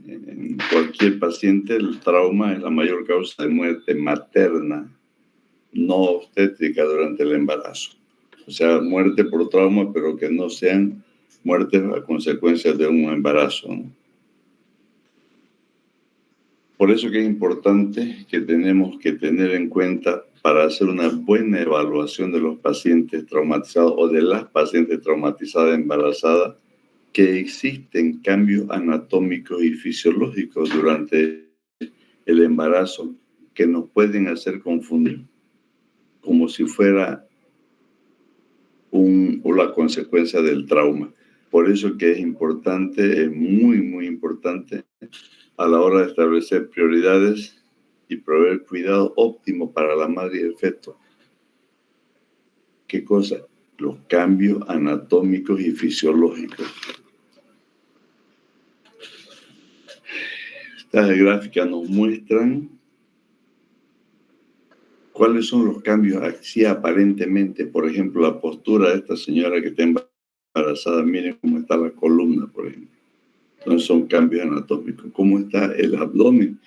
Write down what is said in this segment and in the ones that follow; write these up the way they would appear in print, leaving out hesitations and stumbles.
en cualquier paciente, el trauma es la mayor causa de muerte materna, no obstétrica durante el embarazo. O sea, muerte por trauma, pero que no sean muertes a consecuencia de un embarazo, ¿no? Por eso que es importante que tenemos que tener en cuenta para hacer una buena evaluación de los pacientes traumatizados o de las pacientes traumatizadas embarazadas, que existen cambios anatómicos y fisiológicos durante el embarazo que nos pueden hacer confundir como si fuera o la consecuencia del trauma. Por eso que es importante, es muy, muy importante a la hora de establecer prioridades y proveer cuidado óptimo para la madre y el feto. ¿Qué cosa? Los cambios anatómicos y fisiológicos. Estas gráficas nos muestran cuáles son los cambios así aparentemente. Por ejemplo, la postura de esta señora que está embarazada. Miren cómo está la columna, por ejemplo. Entonces son cambios anatómicos. Cómo está el abdomen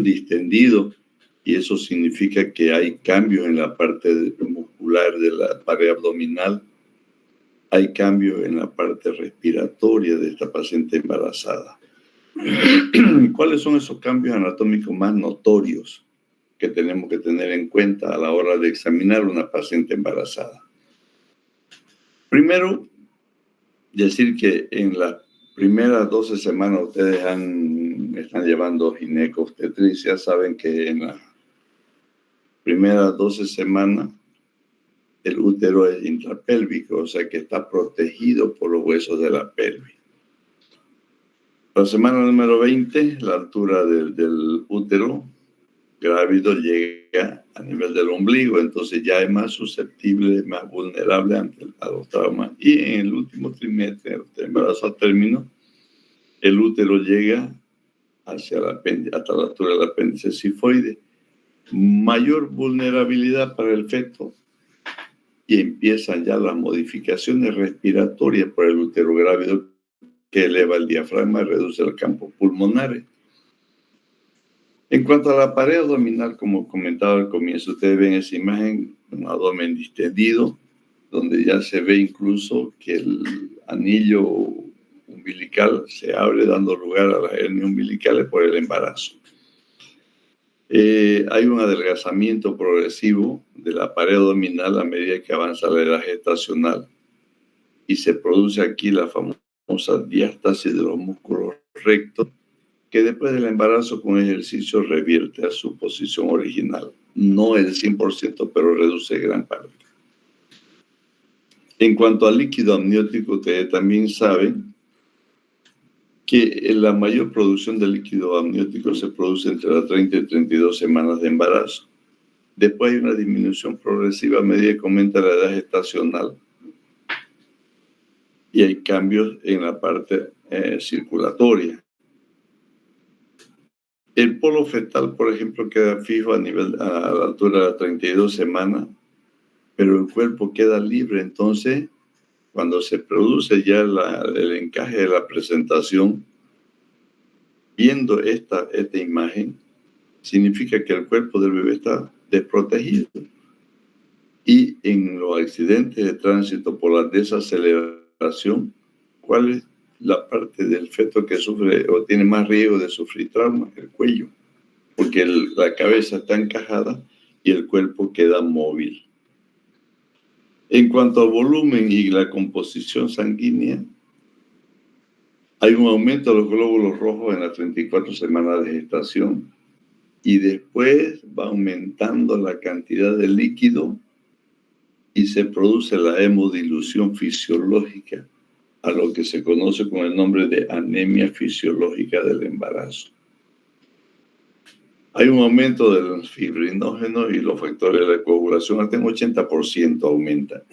distendido. Y eso significa que hay cambios en la parte muscular de la pared abdominal. Hay cambios en la parte respiratoria de esta paciente embarazada. ¿Cuáles son esos cambios anatómicos más notorios que tenemos que tener en cuenta a la hora de examinar a una paciente embarazada? Primero, decir que en las primeras 12 semanas ustedes están llevando ginecobstetricia, saben que en las primeras 12 semanas el útero es intrapélvico, o sea que está protegido por los huesos de la pelvis. La semana número 20, la altura del útero grávido llega a nivel del ombligo, entonces ya es más susceptible, más vulnerable a los traumas. Y en el último trimestre, el embarazo a término, el útero llega hasta la altura del apéndice cifoide. Mayor vulnerabilidad para el feto y empiezan ya las modificaciones respiratorias por el útero grávido, que eleva el diafragma y reduce el campo pulmonar. En cuanto a la pared abdominal, como comentaba al comienzo, ustedes ven esa imagen, un abdomen distendido, donde ya se ve incluso que el anillo umbilical se abre, dando lugar a las hernias umbilicales por el embarazo. Hay un adelgazamiento progresivo de la pared abdominal a medida que avanza la edad gestacional y se produce aquí la famosa diástasis de los músculos rectos, que después del embarazo con ejercicio revierte a su posición original. No el 100%, pero reduce gran parte. En cuanto al líquido amniótico, ustedes también saben que la mayor producción de líquido amniótico se produce entre las 30 y 32 semanas de embarazo. Después hay una disminución progresiva a medida que aumenta la edad gestacional. Y hay cambios en la parte circulatoria. El polo fetal, por ejemplo, queda fijo a la altura de las 32 semanas, pero el cuerpo queda libre. Entonces, cuando se produce ya el encaje de la presentación, viendo esta imagen, significa que el cuerpo del bebé está desprotegido. Y en los accidentes de tránsito por la desaceleración, ¿cuál es la parte del feto que sufre o tiene más riesgo de sufrir trauma? El cuello, porque la cabeza está encajada y el cuerpo queda móvil. En cuanto al volumen y la composición sanguínea, hay un aumento de los glóbulos rojos en las 34 semanas de gestación y después va aumentando la cantidad de líquido y se produce la hemodilución fisiológica, a lo que se conoce con el nombre de anemia fisiológica del embarazo. Hay un aumento del fibrinógeno y los factores de coagulación hasta un 80% aumenta.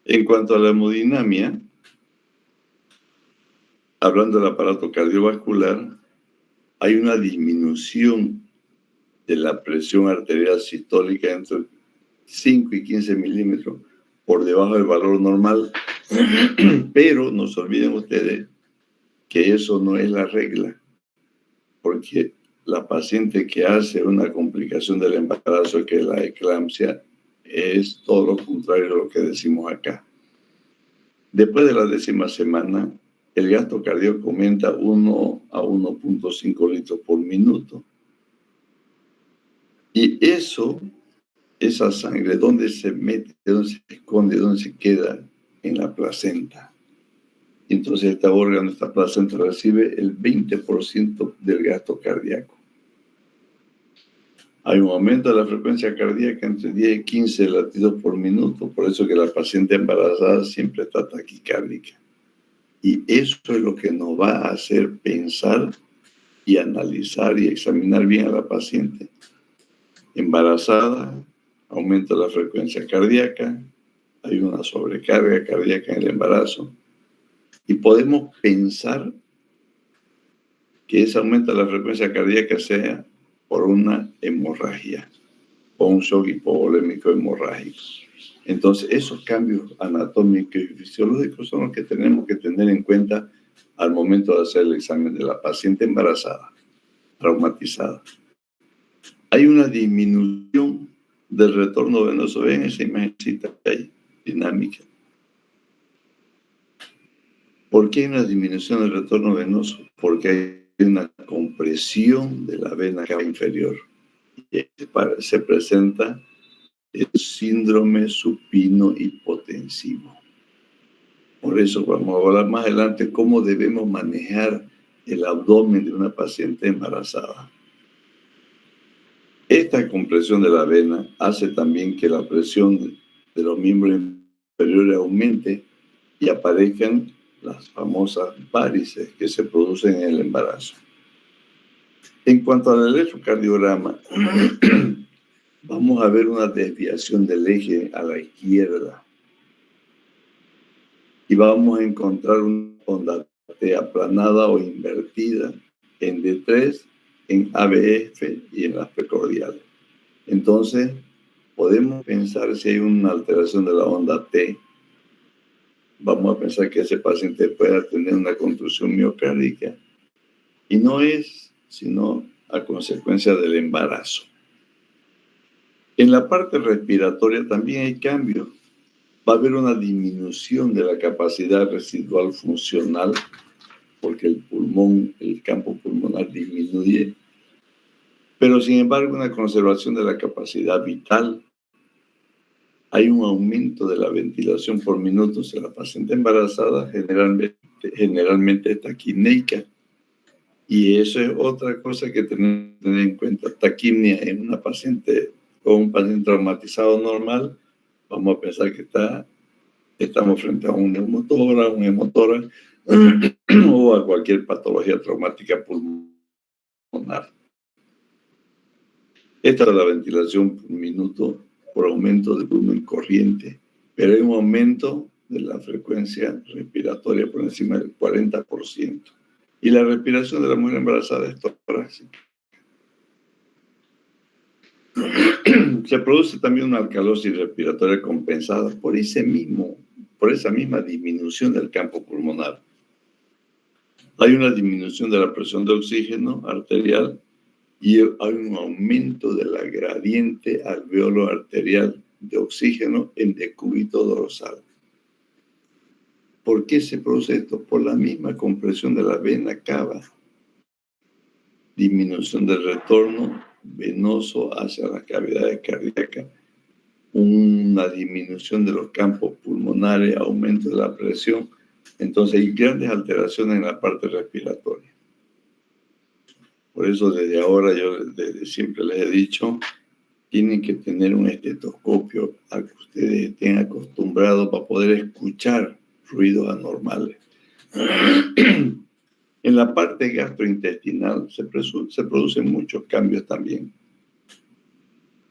En cuanto a la hemodinamia, hablando del aparato cardiovascular, hay una disminución de la presión arterial sistólica entre 5 y 15 milímetros por debajo del valor normal, pero no se olviden ustedes que eso no es la regla, porque la paciente que hace una complicación del embarazo, que es la eclampsia, es todo lo contrario a lo que decimos acá. Después de la 10ª semana, el gasto cardíaco aumenta 1 a 1.5 litros por minuto. Y esa sangre, ¿dónde se mete? ¿Dónde se esconde? ¿Dónde se queda? En la placenta. Entonces, este órgano, esta placenta, recibe el 20% del gasto cardíaco. Hay un aumento de la frecuencia cardíaca entre 10 y 15 latidos por minuto. Por eso que la paciente embarazada siempre está taquicárdica. Y eso es lo que nos va a hacer pensar y analizar y examinar bien a la paciente. Embarazada, aumenta la frecuencia cardíaca, hay una sobrecarga cardíaca en el embarazo. Y podemos pensar que ese aumento de la frecuencia cardíaca sea por una hemorragia o un shock hipovolémico hemorrágico. Entonces, esos cambios anatómicos y fisiológicos son los que tenemos que tener en cuenta al momento de hacer el examen de la paciente embarazada, traumatizada. Hay una disminución del retorno venoso. Ven esa imagencita que hay, dinámica. ¿Por qué hay una disminución del retorno venoso? Porque hay una compresión de la vena cava inferior. Y se presenta el síndrome supino hipotensivo. Por eso vamos a hablar más adelante cómo debemos manejar el abdomen de una paciente embarazada. Esta compresión de la vena hace también que la presión de los miembros inferiores aumente y aparezcan las famosas varices que se producen en el embarazo. En cuanto al electrocardiograma, vamos a ver una desviación del eje a la izquierda y vamos a encontrar una onda T aplanada o invertida en D3, en ABF y en las precordiales. Entonces, podemos pensar si hay una alteración de la onda T. Vamos a pensar que ese paciente pueda tener una contusión miocárdica y no es sino a consecuencia del embarazo. En la parte respiratoria también hay cambios. Va a haber una disminución de la capacidad residual funcional porque el pulmón, el campo pulmonar disminuye, pero sin embargo una conservación de la capacidad vital. Hay un aumento de la ventilación por minutos en la paciente embarazada, generalmente taquineica. Y eso es otra cosa que tenemos que tener en cuenta. Taquimia en una paciente o un paciente traumatizado normal, vamos a pensar que estamos frente a una hemotora o a cualquier patología traumática pulmonar. Esta es la ventilación por minuto por aumento del volumen corriente, pero hay un aumento de la frecuencia respiratoria por encima del 40%. Y la respiración de la mujer embarazada es torácica. Se produce también una alcalosis respiratoria compensada por esa misma disminución del campo pulmonar. Hay una disminución de la presión de oxígeno arterial y hay un aumento de la gradiente alveolo arterial de oxígeno en decúbito dorsal. ¿Por qué se produce esto? Por la misma compresión de la vena cava. Disminución del retorno venoso hacia las cavidades cardíacas, una disminución de los campos pulmonares, aumento de la presión. Entonces hay grandes alteraciones en la parte respiratoria. Por eso desde ahora yo desde siempre les he dicho, tienen que tener un estetoscopio al que ustedes estén acostumbrados para poder escuchar ruidos anormales. En la parte gastrointestinal se producen muchos cambios también.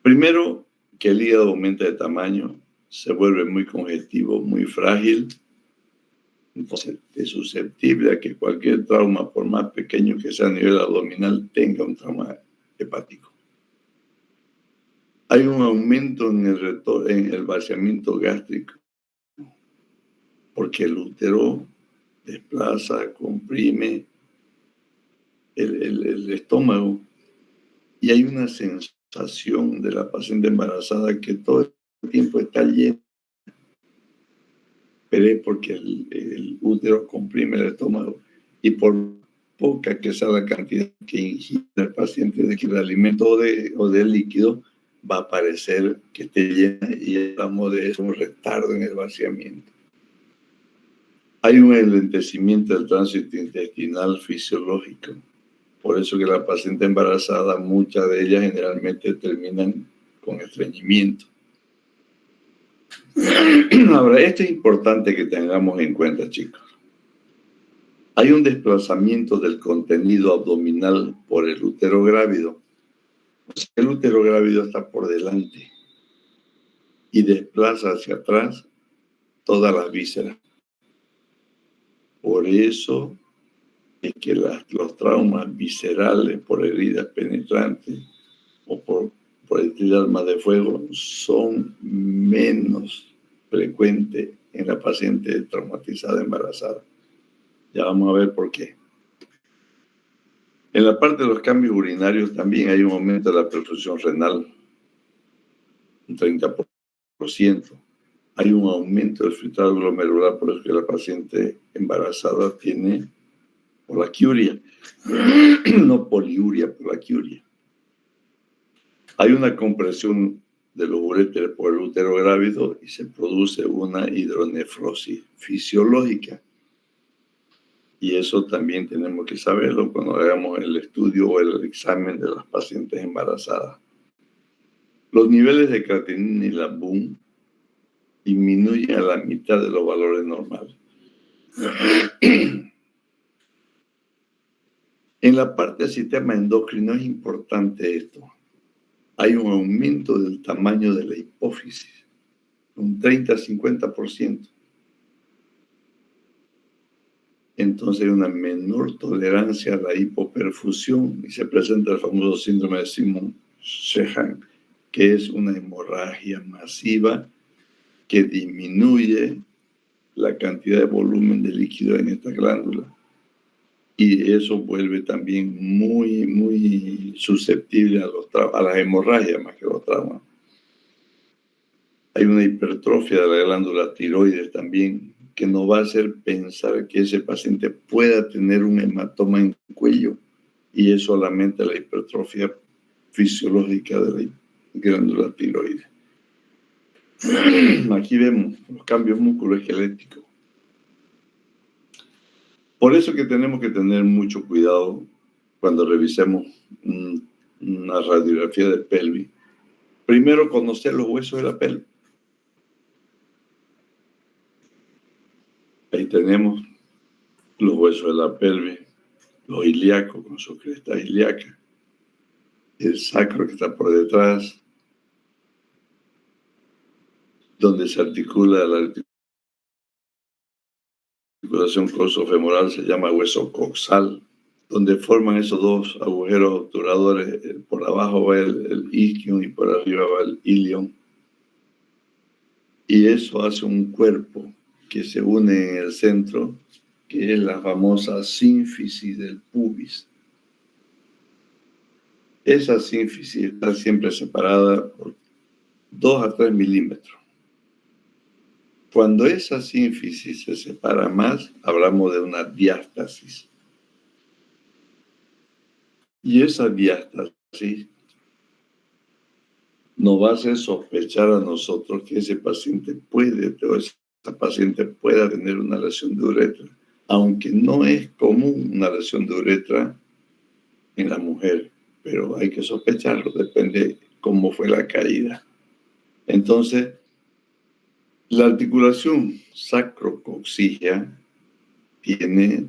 Primero, que el hígado aumenta de tamaño, se vuelve muy congestivo, muy frágil. Entonces, es susceptible a que cualquier trauma, por más pequeño que sea a nivel abdominal, tenga un trauma hepático. Hay un aumento en el vaciamiento gástrico, porque el útero desplaza, comprime el estómago y hay una sensación de la paciente embarazada que todo el tiempo está llena, pero es porque el útero comprime el estómago y por poca que sea la cantidad que ingiere el paciente de alimento o de líquido, va a parecer que esté llena y hablamos de eso, un retardo en el vaciamiento. Hay un enlentecimiento del tránsito intestinal fisiológico. Por eso que la paciente embarazada, muchas de ellas generalmente terminan con estreñimiento. Ahora, esto es importante que tengamos en cuenta, chicos. Hay un desplazamiento del contenido abdominal por el útero grávido. O sea, el útero grávido está por delante y desplaza hacia atrás todas las vísceras. Por eso es que los traumas viscerales por heridas penetrantes o por el arma de fuego son menos frecuentes en la paciente traumatizada embarazada. Ya vamos a ver por qué. En la parte de los cambios urinarios también hay un aumento de la perfusión renal, un 30%. Hay un aumento del filtrado glomerular, por eso que la paciente embarazada tiene polaquiuria, no poliuria, polaquiuria. Hay una compresión de los uréteres por el útero grávido y se produce una hidronefrosis fisiológica. Y eso también tenemos que saberlo cuando hagamos el estudio o el examen de las pacientes embarazadas. Los niveles de creatinina y la BUN disminuyen a la mitad de los valores normales. En la parte del sistema endocrino es importante esto. Hay un aumento del tamaño de la hipófisis, un 30-50%. Entonces hay una menor tolerancia a la hipoperfusión y se presenta el famoso síndrome de Simon-Sheehan, que es una hemorragia masiva que disminuye la cantidad de volumen de líquido en esta glándula. Y eso vuelve también muy susceptible a las hemorragias más que los traumas. Hay una hipertrofia de la glándula tiroides también, que nos va a hacer pensar que ese paciente pueda tener un hematoma en el cuello, y es solamente la hipertrofia fisiológica de la glándula tiroides. Aquí vemos los cambios musculoesqueléticos. Por eso que tenemos que tener mucho cuidado cuando revisemos una radiografía de pelvis. Primero, conocer los huesos de la pelvis. Ahí tenemos los huesos de la pelvis, los ilíacos con su cresta ilíaca, el sacro que está por detrás, donde se articula la articulación coxofemoral, se llama hueso coxal, donde forman esos dos agujeros obturadores. Por abajo va el isquion y por arriba va el ilion. Y eso hace un cuerpo que se une en el centro, que es la famosa sínfisis del pubis. Esa sínfisis está siempre separada por 2 a 3 milímetros. Cuando esa sínfisis se separa más, hablamos de una diástasis. Y esa diástasis nos va a hacer sospechar a nosotros que ese paciente pueda tener una lesión de uretra, aunque no es común una lesión de uretra en la mujer, pero hay que sospecharlo, depende cómo fue la caída. Entonces, la articulación sacrocoxígea tiene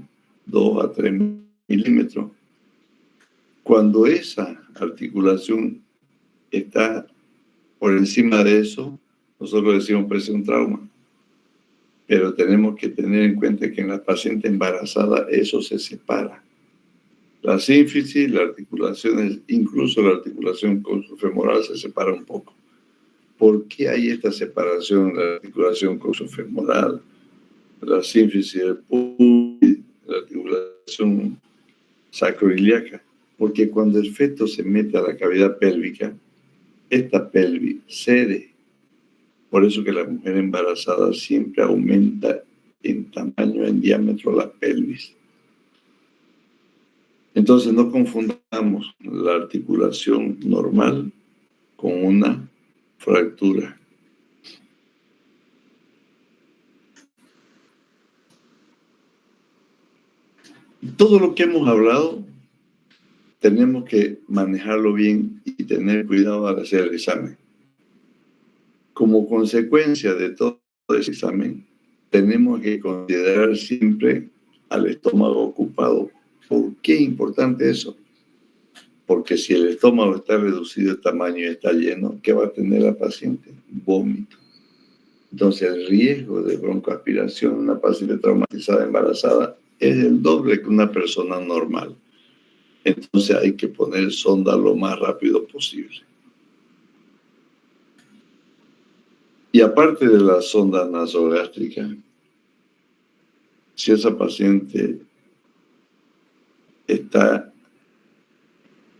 2 a 3 milímetros. Cuando esa articulación está por encima de eso, nosotros decimos que es un trauma. Pero tenemos que tener en cuenta que en la paciente embarazada eso se separa. La sínfisis, las articulaciones, incluso la articulación coxofemoral se separa un poco. ¿Por qué hay esta separación de la articulación coxofemoral? la sínfisis del pubis, la articulación sacroiliaca, porque cuando el feto se mete a la cavidad pélvica, esta pelvis cede. Por eso que la mujer embarazada siempre aumenta en tamaño, en diámetro la pelvis. Entonces no confundamos la articulación normal con una fractura. Todo lo que hemos hablado tenemos que manejarlo bien y tener cuidado al hacer el examen. Como consecuencia de todo ese examen, tenemos que considerar siempre al estómago ocupado. ¿Por qué es importante eso? Porque si el estómago está reducido de tamaño y está lleno, ¿qué va a tener la paciente? Vómito. Entonces el riesgo de broncoaspiración en una paciente traumatizada embarazada es el doble que una persona normal. Entonces hay que poner sonda lo más rápido posible. Y aparte de la sonda nasogástrica, si esa paciente está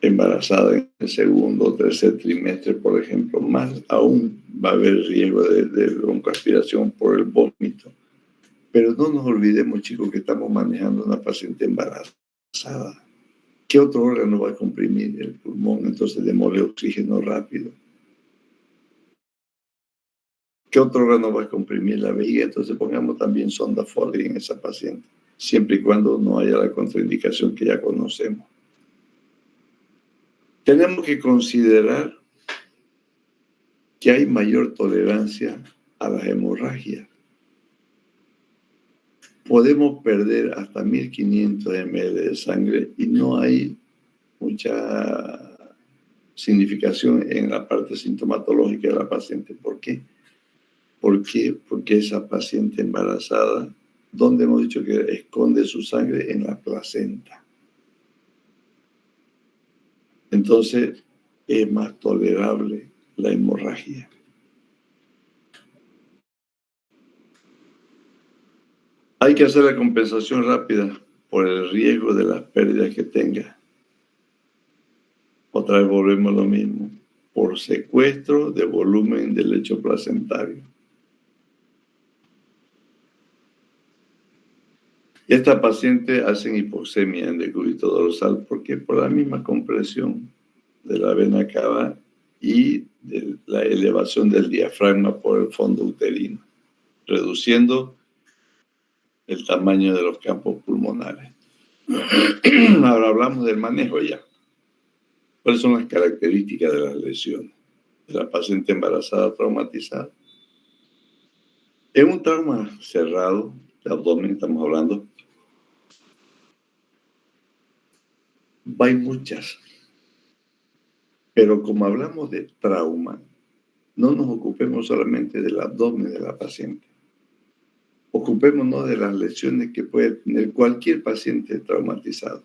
embarazada en el segundo o tercer trimestre, por ejemplo, más aún va a haber riesgo de broncoaspiración por el vómito. Pero no nos olvidemos, chicos, que estamos manejando una paciente embarazada. ¿Qué otro órgano va a comprimir? El pulmón, entonces démosle oxígeno rápido. ¿Qué otro órgano va a comprimir? La vejiga, entonces pongamos también sonda Foley en esa paciente, siempre y cuando no haya la contraindicación que ya conocemos. Tenemos que considerar que hay mayor tolerancia a las hemorragias. Podemos perder hasta 1500 ml de sangre y no hay mucha significación en la parte sintomatológica de la paciente. ¿Por qué? Porque esa paciente embarazada, ¿dónde hemos dicho que esconde su sangre? En la placenta. Entonces, es más tolerable la hemorragia. Hay que hacer la compensación rápida por el riesgo de las pérdidas que tenga. Otra vez volvemos a lo mismo, por secuestro de volumen del lecho placentario. Esta paciente hace hipoxemia en decúbito dorsal porque por la misma compresión de la vena cava y de la elevación del diafragma por el fondo uterino, reduciendo el tamaño de los campos pulmonares. Ahora hablamos del manejo ya. ¿Cuáles son las características de las lesiones de la paciente embarazada traumatizada? En un trauma cerrado de abdomen, estamos hablando, hay muchas. Pero como hablamos de trauma, no nos ocupemos solamente del abdomen de la paciente. Ocupémonos de las lesiones que puede tener cualquier paciente traumatizado.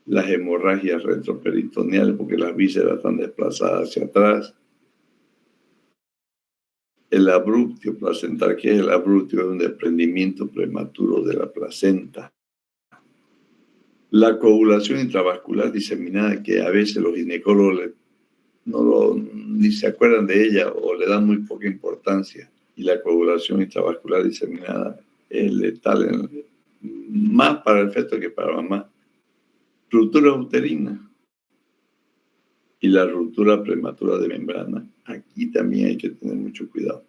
Las hemorragias retroperitoneales, porque las vísceras están desplazadas hacia atrás. El abruptio placental, que es el abruptio, es un desprendimiento prematuro de la placenta. La coagulación intravascular diseminada, que a veces los ginecólogos ni se acuerdan de ella o le dan muy poca importancia. Y la coagulación intravascular diseminada es letal, más para el feto que para mamá. Ruptura uterina y la ruptura prematura de membrana. Aquí también hay que tener mucho cuidado.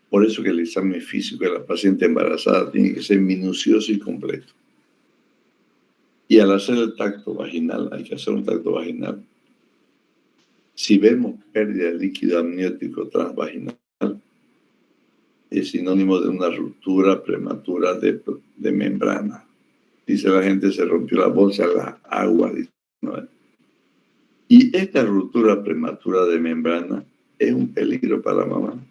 Por eso que el examen físico de la paciente embarazada tiene que ser minucioso y completo. Y al hacer el tacto vaginal, hay que hacer un tacto vaginal. Si vemos pérdida de líquido amniótico transvaginal, es sinónimo de una ruptura prematura de membrana. Dice la gente, se rompió la bolsa, la agua. ¿No? Y esta ruptura prematura de membrana es un peligro para la mamá,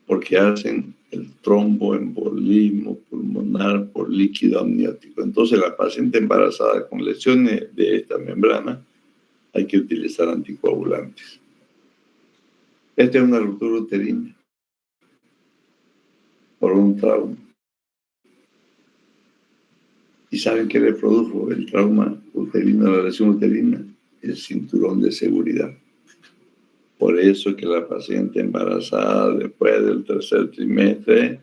porque hacen el tromboembolismo pulmonar por líquido amniótico. Entonces, la paciente embarazada con lesiones de esta membrana hay que utilizar anticoagulantes. Esta es una ruptura uterina. por un trauma. ¿Y saben qué le produjo el trauma uterino, la lesión uterina? El cinturón de seguridad. Por eso que la paciente embarazada después del tercer trimestre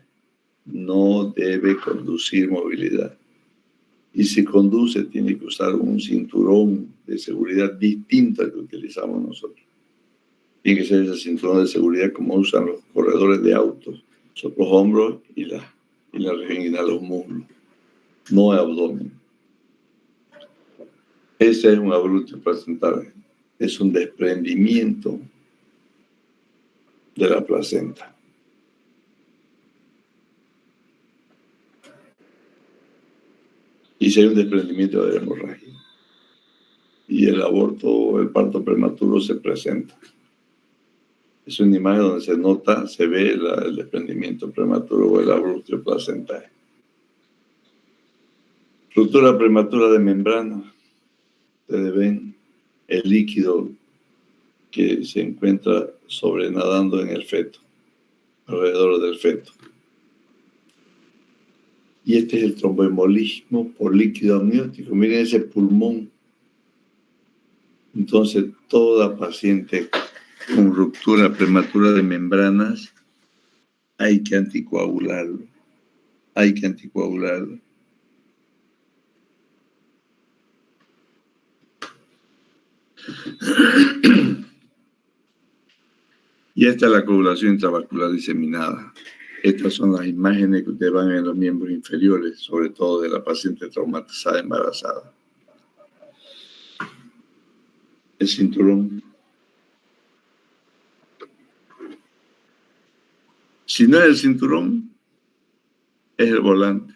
no debe conducir movilidad. Y si conduce, tiene que usar un cinturón de seguridad distinto al que utilizamos nosotros. Tiene que ser ese cinturón de seguridad como usan los corredores de autos, son los hombros y la región inguinal, los muslos, no el abdomen. Ese es un abrupto placental, es un desprendimiento de la placenta. Y si hay un desprendimiento de la hemorragia. Y el aborto o el parto prematuro se presenta. Es una imagen donde se nota, se ve el desprendimiento prematuro o el abrupto placental. Ruptura prematura de membrana. Ustedes ven el líquido que se encuentra sobrenadando en el feto, alrededor del feto. Y este es el tromboembolismo por líquido amniótico. Miren ese pulmón. Entonces, toda paciente con ruptura prematura de membranas hay que anticoagularlo. Hay que anticoagularlo. Y esta es la coagulación intravascular diseminada. Estas son las imágenes que ustedes van en los miembros inferiores, sobre todo de la paciente traumatizada embarazada. El cinturón. Si no es el cinturón, es el volante.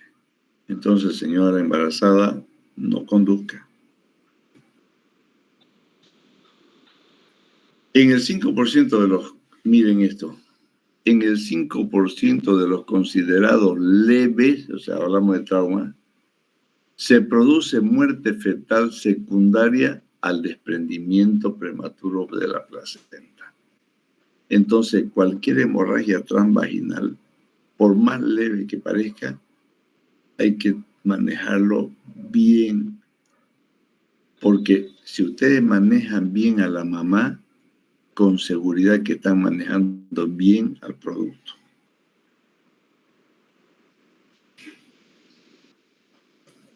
Entonces, señora embarazada, no conduzca. En el 5% de los, miren esto, en el 5% de los considerados leves, o sea, hablamos de trauma, se produce muerte fetal secundaria al desprendimiento prematuro de la placenta. Entonces, cualquier hemorragia transvaginal, por más leve que parezca, hay que manejarlo bien, porque si ustedes manejan bien a la mamá, con seguridad que están manejando bien al producto.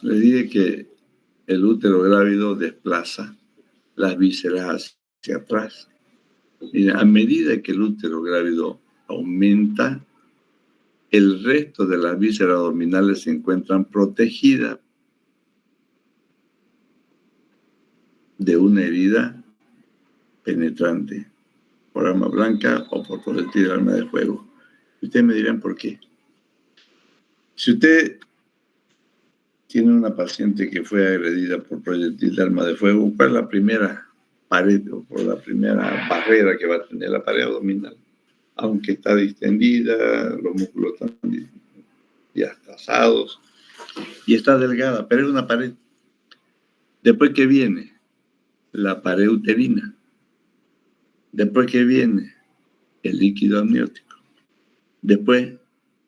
Les dije que el útero grávido desplaza las vísceras hacia atrás. Y a medida que el útero grávido aumenta, el resto de las vísceras abdominales se encuentran protegidas de una herida penetrante por arma blanca o por proyectil de arma de fuego. Ustedes me dirán por qué. Si usted tiene una paciente que fue agredida por proyectil de arma de fuego, ¿cuál es la primera pared o por la primera barrera que va a tener la pared abdominal? Aunque está distendida, los músculos están diastasados y está delgada, pero es una pared. Después que viene la pared uterina, después que viene el líquido amniótico, después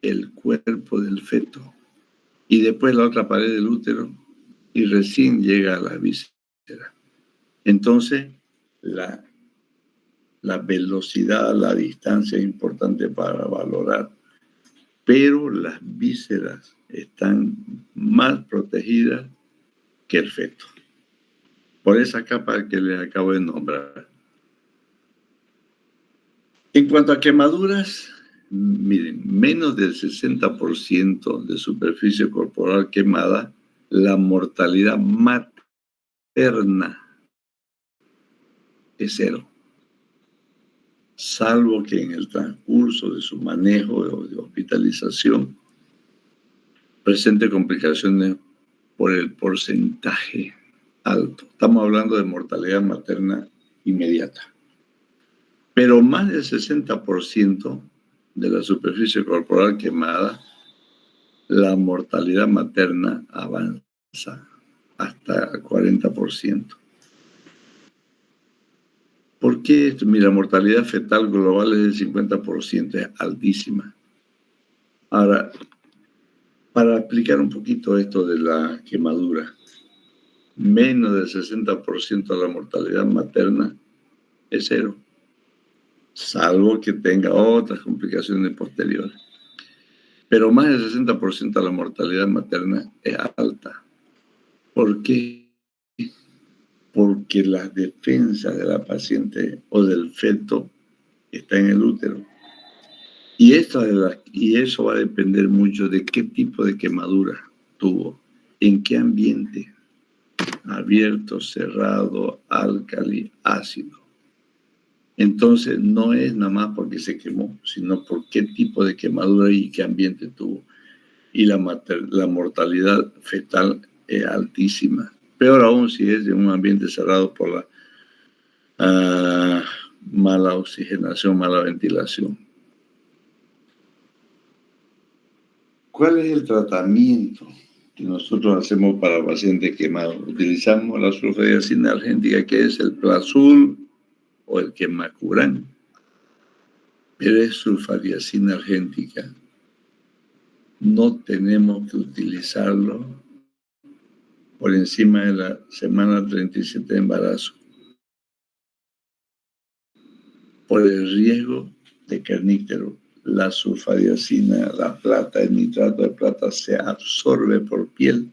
el cuerpo del feto y después la otra pared del útero y recién llega a la víscera. Entonces, la velocidad, la distancia es importante para valorar, pero las vísceras están más protegidas que el feto, por esa capa que les acabo de nombrar. En cuanto a quemaduras, miren, menos del 60% de superficie corporal quemada, la mortalidad materna es 0. Salvo que en el transcurso de su manejo o de hospitalización presente complicaciones por el porcentaje alto. Estamos hablando de mortalidad materna inmediata. Pero más del 60% de la superficie corporal quemada, la mortalidad materna avanza hasta el 40%. ¿Por qué esto? Mira, la mortalidad fetal global es del 50%, es altísima. Ahora, para explicar un poquito esto de la quemadura, menos del 60% de la mortalidad materna es cero, salvo que tenga otras complicaciones posteriores. Pero más del 60% de la mortalidad materna es alta. ¿Por qué? Porque las defensas de la paciente o del feto está en el útero. Y eso va a depender mucho de qué tipo de quemadura tuvo, en qué ambiente, abierto, cerrado, álcali, ácido. Entonces, no es nada más porque se quemó, sino por qué tipo de quemadura y qué ambiente tuvo. Y la mortalidad fetal es altísima. Peor aún si es de un ambiente cerrado por la mala oxigenación, mala ventilación. ¿Cuál es el tratamiento que nosotros hacemos para pacientes quemados? Utilizamos la sulfadiazina argéntica, que es el Plazul o el Quemacurán, pero es sulfadiazina argéntica. No tenemos que utilizarlo por encima de la semana 37 de embarazo, por el riesgo de carníctero. La sulfadiazina, la plata, el nitrato de plata se absorbe por piel.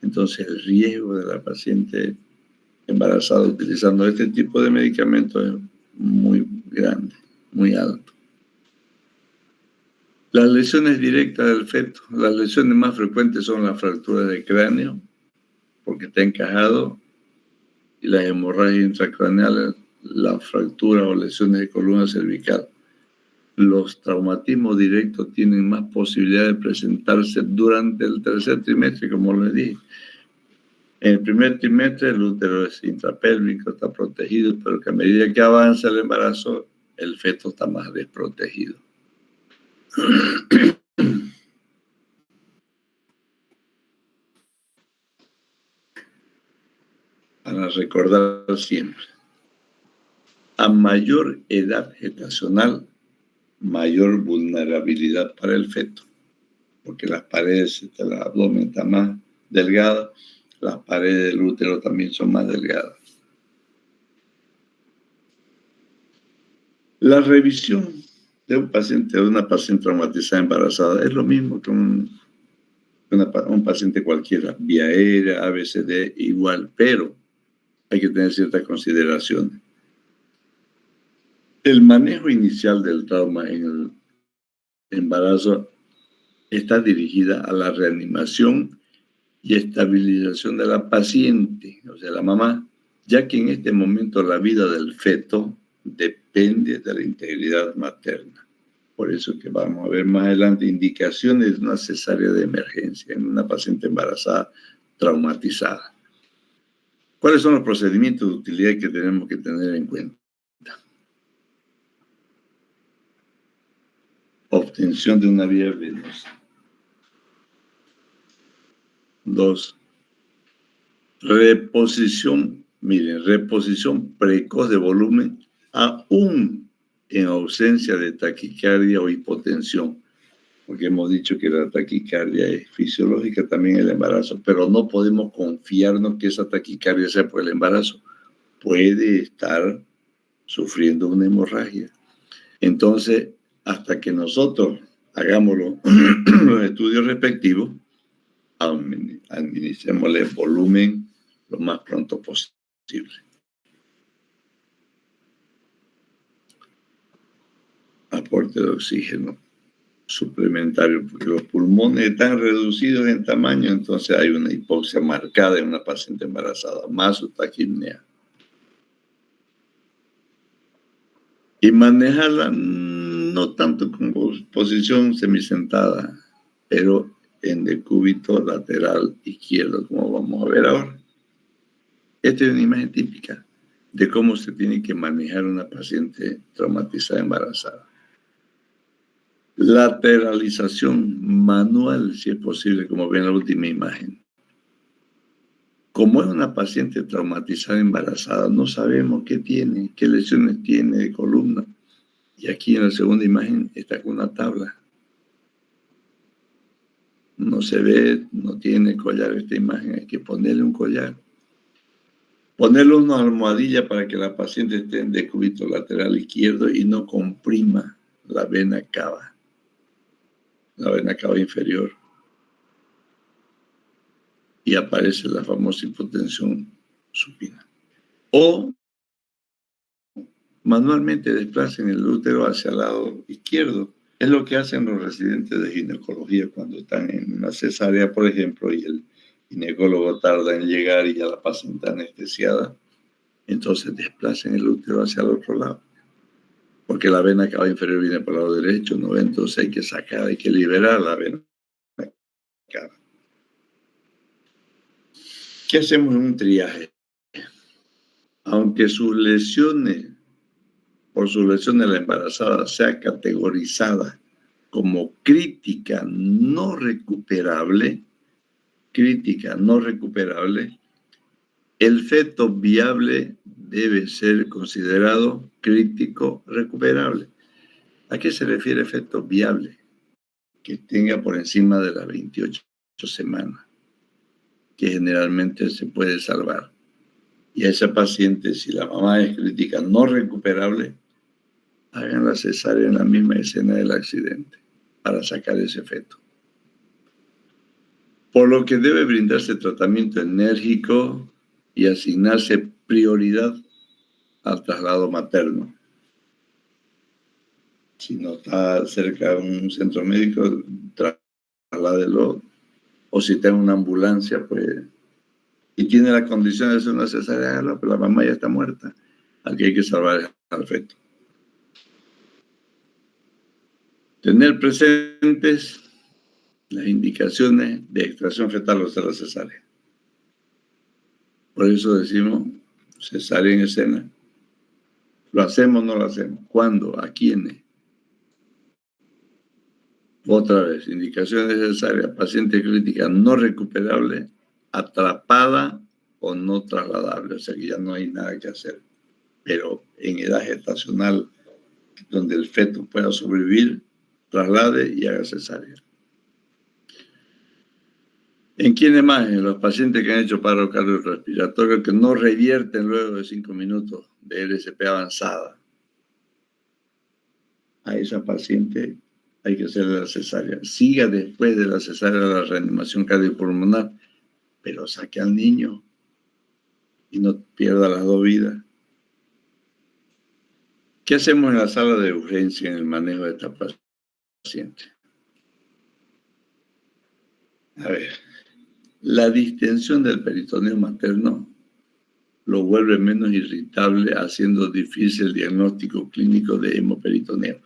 Entonces el riesgo de la paciente embarazada utilizando este tipo de medicamentos es muy grande, muy alto. Las lesiones directas del feto, las lesiones más frecuentes son las fracturas de cráneo, porque está encajado, y las hemorragias intracraneales, la fractura o lesiones de columna cervical. Los traumatismos directos tienen más posibilidad de presentarse durante el tercer trimestre, como les dije. En el primer trimestre el útero es intrapélvico, está protegido, pero que a medida que avanza el embarazo, el feto está más desprotegido. Para recordar siempre, a mayor edad gestacional, mayor vulnerabilidad para el feto, porque las paredes del abdomen están más delgadas, las paredes del útero también son más delgadas. La revisión de un paciente, de una paciente traumatizada embarazada, es lo mismo que un paciente cualquiera, vía aérea, ABCD, igual, pero hay que tener ciertas consideraciones. El manejo inicial del trauma en el embarazo está dirigida a la reanimación y estabilización de la paciente, o sea, la mamá, ya que en este momento la vida del feto depende de la integridad materna. Por eso que vamos a ver más adelante indicaciones de una cesárea de emergencia en una paciente embarazada traumatizada. ¿Cuáles son los procedimientos de utilidad que tenemos que tener en cuenta? Obtención de una vía venosa. 2. Reposición precoz de volumen aún en ausencia de taquicardia o hipotensión, porque hemos dicho que la taquicardia es fisiológica también en el embarazo, pero no podemos confiarnos que esa taquicardia sea por el embarazo. Puede estar sufriendo una hemorragia. Entonces, hasta que nosotros hagamos los estudios respectivos, administrémosle volumen lo más pronto posible. Aporte de oxígeno suplementario, porque los pulmones están reducidos en tamaño, entonces hay una hipoxia marcada en una paciente embarazada, más su taquipnea. Y manejarla no tanto como posición semisentada, pero en decúbito lateral izquierdo, como vamos a ver ahora. Esta es una imagen típica de cómo se tiene que manejar una paciente traumatizada embarazada. Lateralización manual, si es posible, como ven en la última imagen. Como es una paciente traumatizada embarazada, no sabemos qué tiene, qué lesiones tiene de columna. Y aquí en la segunda imagen está con una tabla. No se ve, no tiene collar esta imagen, hay que ponerle un collar. Ponerle una almohadilla para que la paciente esté en decúbito lateral izquierdo y no comprima la vena cava inferior. Y aparece la famosa hipotensión supina. O manualmente desplacen el útero hacia el lado izquierdo. Es lo que hacen los residentes de ginecología cuando están en una cesárea, por ejemplo, y el ginecólogo tarda en llegar y ya la paciente está anestesiada. Entonces desplacen el útero hacia el otro lado, porque la vena cava inferior viene por el lado derecho, ¿no? Entonces hay que sacar, hay que liberar la vena cava. ¿Qué hacemos en un triaje? Aunque por sus lesiones la embarazada sea categorizada como crítica no recuperable, el feto viable debe ser considerado crítico recuperable. ¿A qué se refiere feto viable? Que tenga por encima de las 28 semanas, que generalmente se puede salvar. Y a esa paciente, si la mamá es crítica no recuperable, hagan la cesárea en la misma escena del accidente para sacar ese feto. Por lo que debe brindarse tratamiento enérgico y asignarse prioridad al traslado materno. Si no está cerca de un centro médico, trasládelo. O si está en una ambulancia, pues, y tiene la condición de hacer una cesárea, pero la mamá ya está muerta. Aquí hay que salvar al feto. Tener presentes las indicaciones de extracción fetal o de la cesárea. Por eso decimos cesárea en escena. ¿Lo hacemos o no lo hacemos? ¿Cuándo? ¿A quiénes? Otra vez, indicaciones necesarias, paciente crítica no recuperable, atrapada o no trasladable. O sea que ya no hay nada que hacer. Pero en edad gestacional, donde el feto pueda sobrevivir, traslade y haga cesárea. ¿En quiénes más? En los pacientes que han hecho paro cardiorrespiratorio que no revierten luego de 5 minutos de LSP avanzada. A esa paciente hay que hacerle la cesárea. Siga después de la cesárea la reanimación cardiopulmonar, pero saque al niño y no pierda las 2 vidas. ¿Qué hacemos en la sala de urgencia en el manejo de esta paciente? A ver, la distensión del peritoneo materno lo vuelve menos irritable, haciendo difícil el diagnóstico clínico de hemoperitoneo.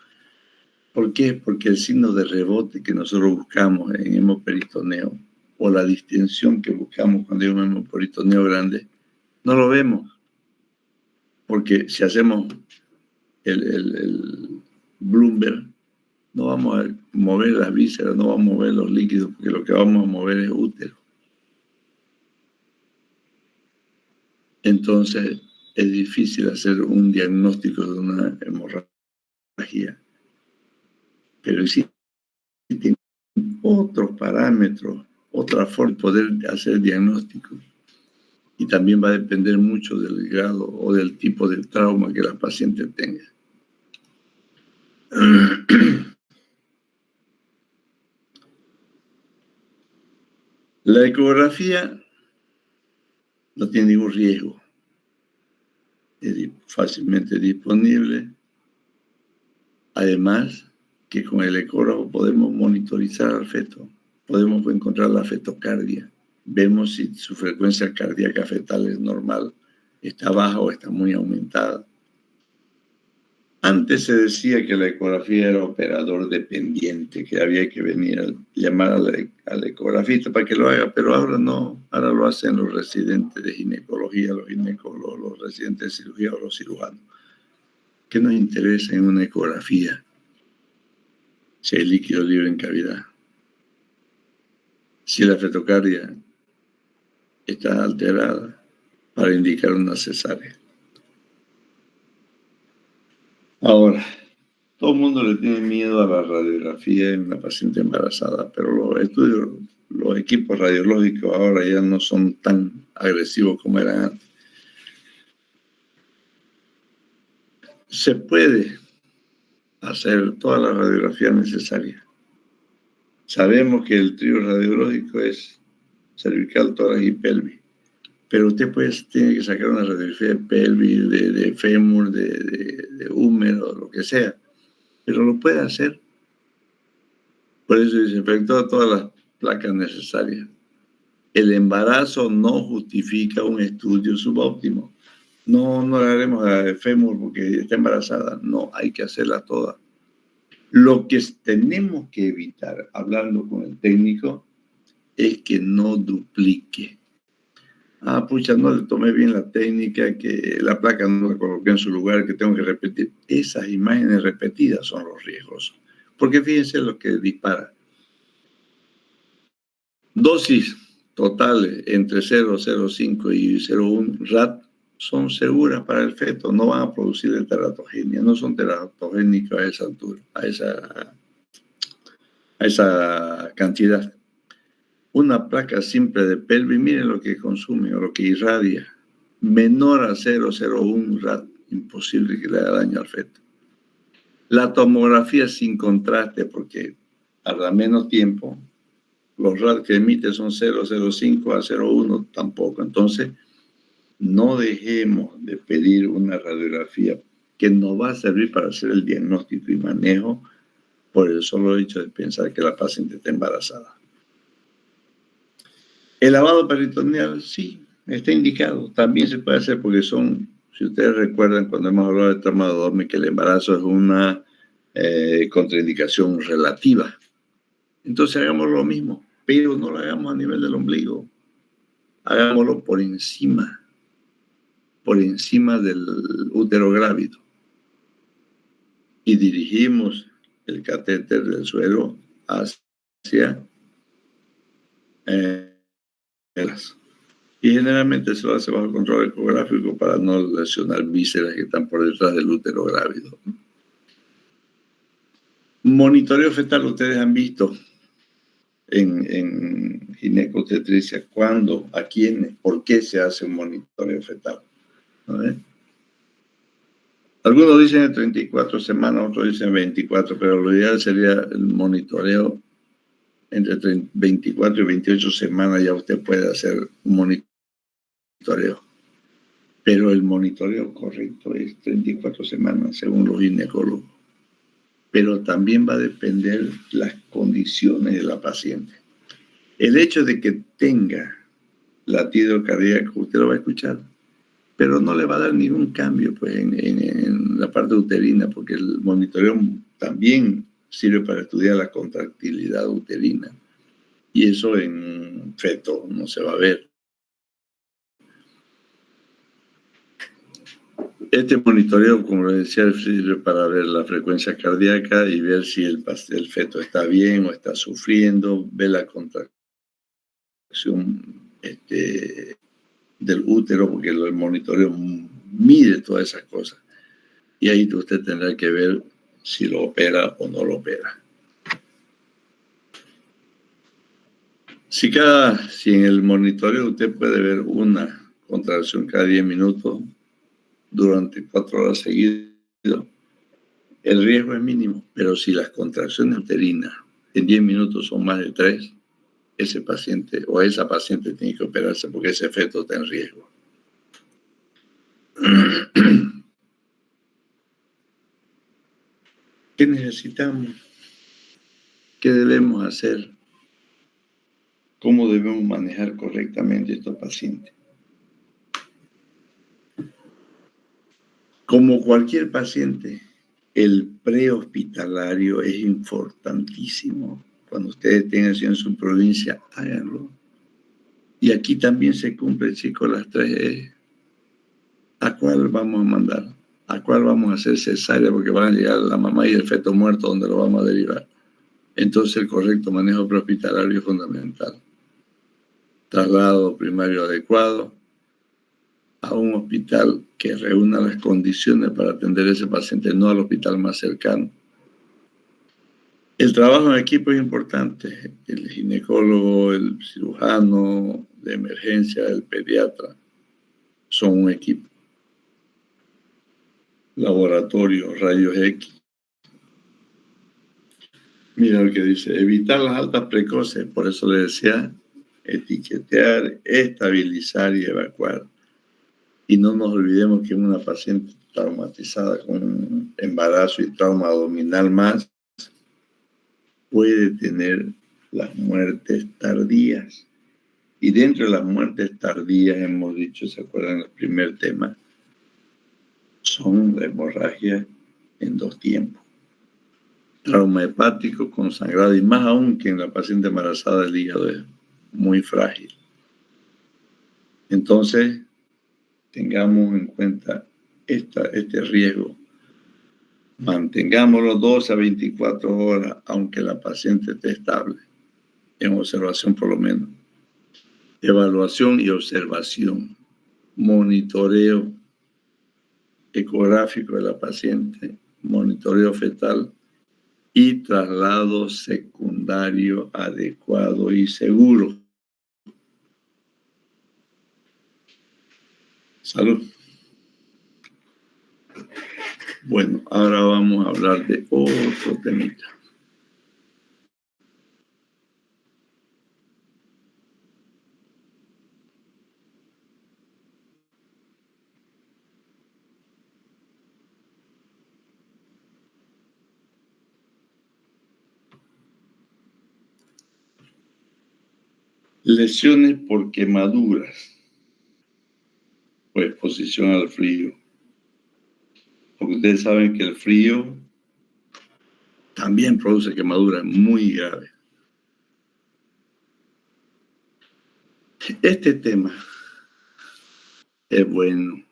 ¿Por qué? Porque el signo de rebote que nosotros buscamos en hemoperitoneo o la distensión que buscamos cuando hay un hemoperitoneo grande, no lo vemos. Porque si hacemos el Bloomberg, no vamos a mover las vísceras, no vamos a mover los líquidos, porque lo que vamos a mover es útero. Entonces, es difícil hacer un diagnóstico de una hemorragia. Pero existen otros parámetros, otra forma de poder hacer diagnóstico. Y también va a depender mucho del grado o del tipo de trauma que la paciente tenga. La ecografía no tiene ningún riesgo. Es fácilmente disponible. Además, que con el ecógrafo podemos monitorizar al feto. Podemos encontrar la fetocardia. Vemos si su frecuencia cardíaca fetal es normal, está baja o está muy aumentada. Antes se decía que la ecografía era operador dependiente, que había que venir a llamar al ecografista para que lo haga, pero ahora no. Ahora lo hacen los residentes de ginecología, los ginecólogos, los residentes de cirugía o los cirujanos. ¿Qué nos interesa en una ecografía? Si hay líquido libre en cavidad, si la fetocardia está alterada, para indicar una cesárea. Ahora, Todo el mundo le tiene miedo a la radiografía en la paciente embarazada, pero los estudios, los equipos radiológicos ahora ya no son tan agresivos como eran antes. Se puede hacer toda la radiografía necesaria. Sabemos que el trío radiológico es cervical, tórax y pelvis, pero usted tiene que sacar una radiografía de pelvis, de fémur, de húmero, lo que sea, pero lo puede hacer. Por eso desinfectó todas las placas necesarias. El embarazo no justifica un estudio subóptimo. No le haremos a fémur porque está embarazada. No, hay que hacerla toda. Lo que tenemos que evitar, hablando con el técnico, es que no duplique. Pucha, no le tomé bien la técnica, que la placa no la coloqué en su lugar, que tengo que repetir. Esas imágenes repetidas son los riesgosos. Porque fíjense lo que dispara. Dosis totales entre 0,05 y 0,1 RAT son seguras para el feto, no van a producir teratogenia, no son teratogénicas a esa altura, a esa cantidad. Una placa simple de pelvis, miren lo que consume o lo que irradia, menor a 0,01 RAT, imposible que le haga daño al feto. La tomografía sin contraste, porque tarda menos tiempo, los RAT que emite son 0,05 a 0,1 tampoco. Entonces, no dejemos de pedir una radiografía que nos va a servir para hacer el diagnóstico y manejo por el solo hecho de pensar que la paciente está embarazada. El lavado peritoneal, sí, está indicado. También se puede hacer porque son, si ustedes recuerdan cuando hemos hablado de trauma de Dodme, que el embarazo es una contraindicación relativa. Entonces hagamos lo mismo, pero no lo hagamos a nivel del ombligo. Hagámoslo por encima del útero grávido. Y dirigimos el catéter del suero hacia y generalmente se lo hace bajo control ecográfico para no lesionar vísceras que están por detrás del útero grávido. Monitoreo fetal, ustedes han visto en ginecobstetricia cuándo, a quiénes, por qué se hace un monitoreo fetal. Algunos dicen de 34 semanas, otros dicen 24, pero lo ideal sería el monitoreo entre 24 y 28 semanas. Ya usted puede hacer un monitoreo, pero el monitoreo correcto es 34 semanas según los ginecólogos, pero también va a depender las condiciones de la paciente. El hecho de que tenga latido cardíaco, usted lo va a escuchar, pero no le va a dar ningún cambio pues, en la parte uterina, porque el monitoreo también sirve para estudiar la contractilidad uterina. Y eso en feto no se va a ver. Este monitoreo, como les decía, sirve para ver la frecuencia cardíaca y ver si el feto está bien o está sufriendo, ver la contracción del útero, porque el monitoreo mide todas esas cosas. Y ahí usted tendrá que ver si lo opera o no lo opera. Si en el monitoreo usted puede ver una contracción cada 10 minutos durante 4 horas seguidas, el riesgo es mínimo. Pero si las contracciones uterinas en 10 minutos son más de 3, ese paciente o esa paciente tiene que operarse porque ese feto está en riesgo. ¿Qué necesitamos? ¿Qué debemos hacer? ¿Cómo debemos manejar correctamente a estos pacientes? Como cualquier paciente, el prehospitalario es importantísimo. Cuando ustedes tengan en su provincia, háganlo. Y aquí también se cumple, chicos, las 3E. ¿A cuál vamos a mandar? ¿A cuál vamos a hacer cesárea? Porque van a llegar la mamá y el feto muerto donde lo vamos a derivar. Entonces el correcto manejo prehospitalario es fundamental. Traslado primario adecuado a un hospital que reúna las condiciones para atender a ese paciente, no al hospital más cercano. El trabajo en equipo es importante. El ginecólogo, el cirujano de emergencia, el pediatra son un equipo. Laboratorio, rayos X. Mira lo que dice, evitar las altas precoces, por eso le decía, etiquetar, estabilizar y evacuar. Y no nos olvidemos que una paciente traumatizada con embarazo y trauma abdominal más puede tener las muertes tardías. Y dentro de las muertes tardías, hemos dicho, ¿se acuerdan el primer tema? Son la hemorragia en 2 tiempos. Trauma hepático con sangrado, y más aún que en la paciente embarazada el hígado es muy frágil. Entonces, tengamos en cuenta este riesgo. Mantengámoslo 12 a 24 horas, aunque la paciente esté estable, en observación por lo menos. Evaluación y observación. Monitoreo ecográfico de la paciente, monitoreo fetal y traslado secundario adecuado y seguro. Salud. Bueno, ahora vamos a hablar de otro temita. Lesiones por quemaduras o exposición al frío. Porque ustedes saben que el frío también produce quemaduras muy graves. Este tema es bueno,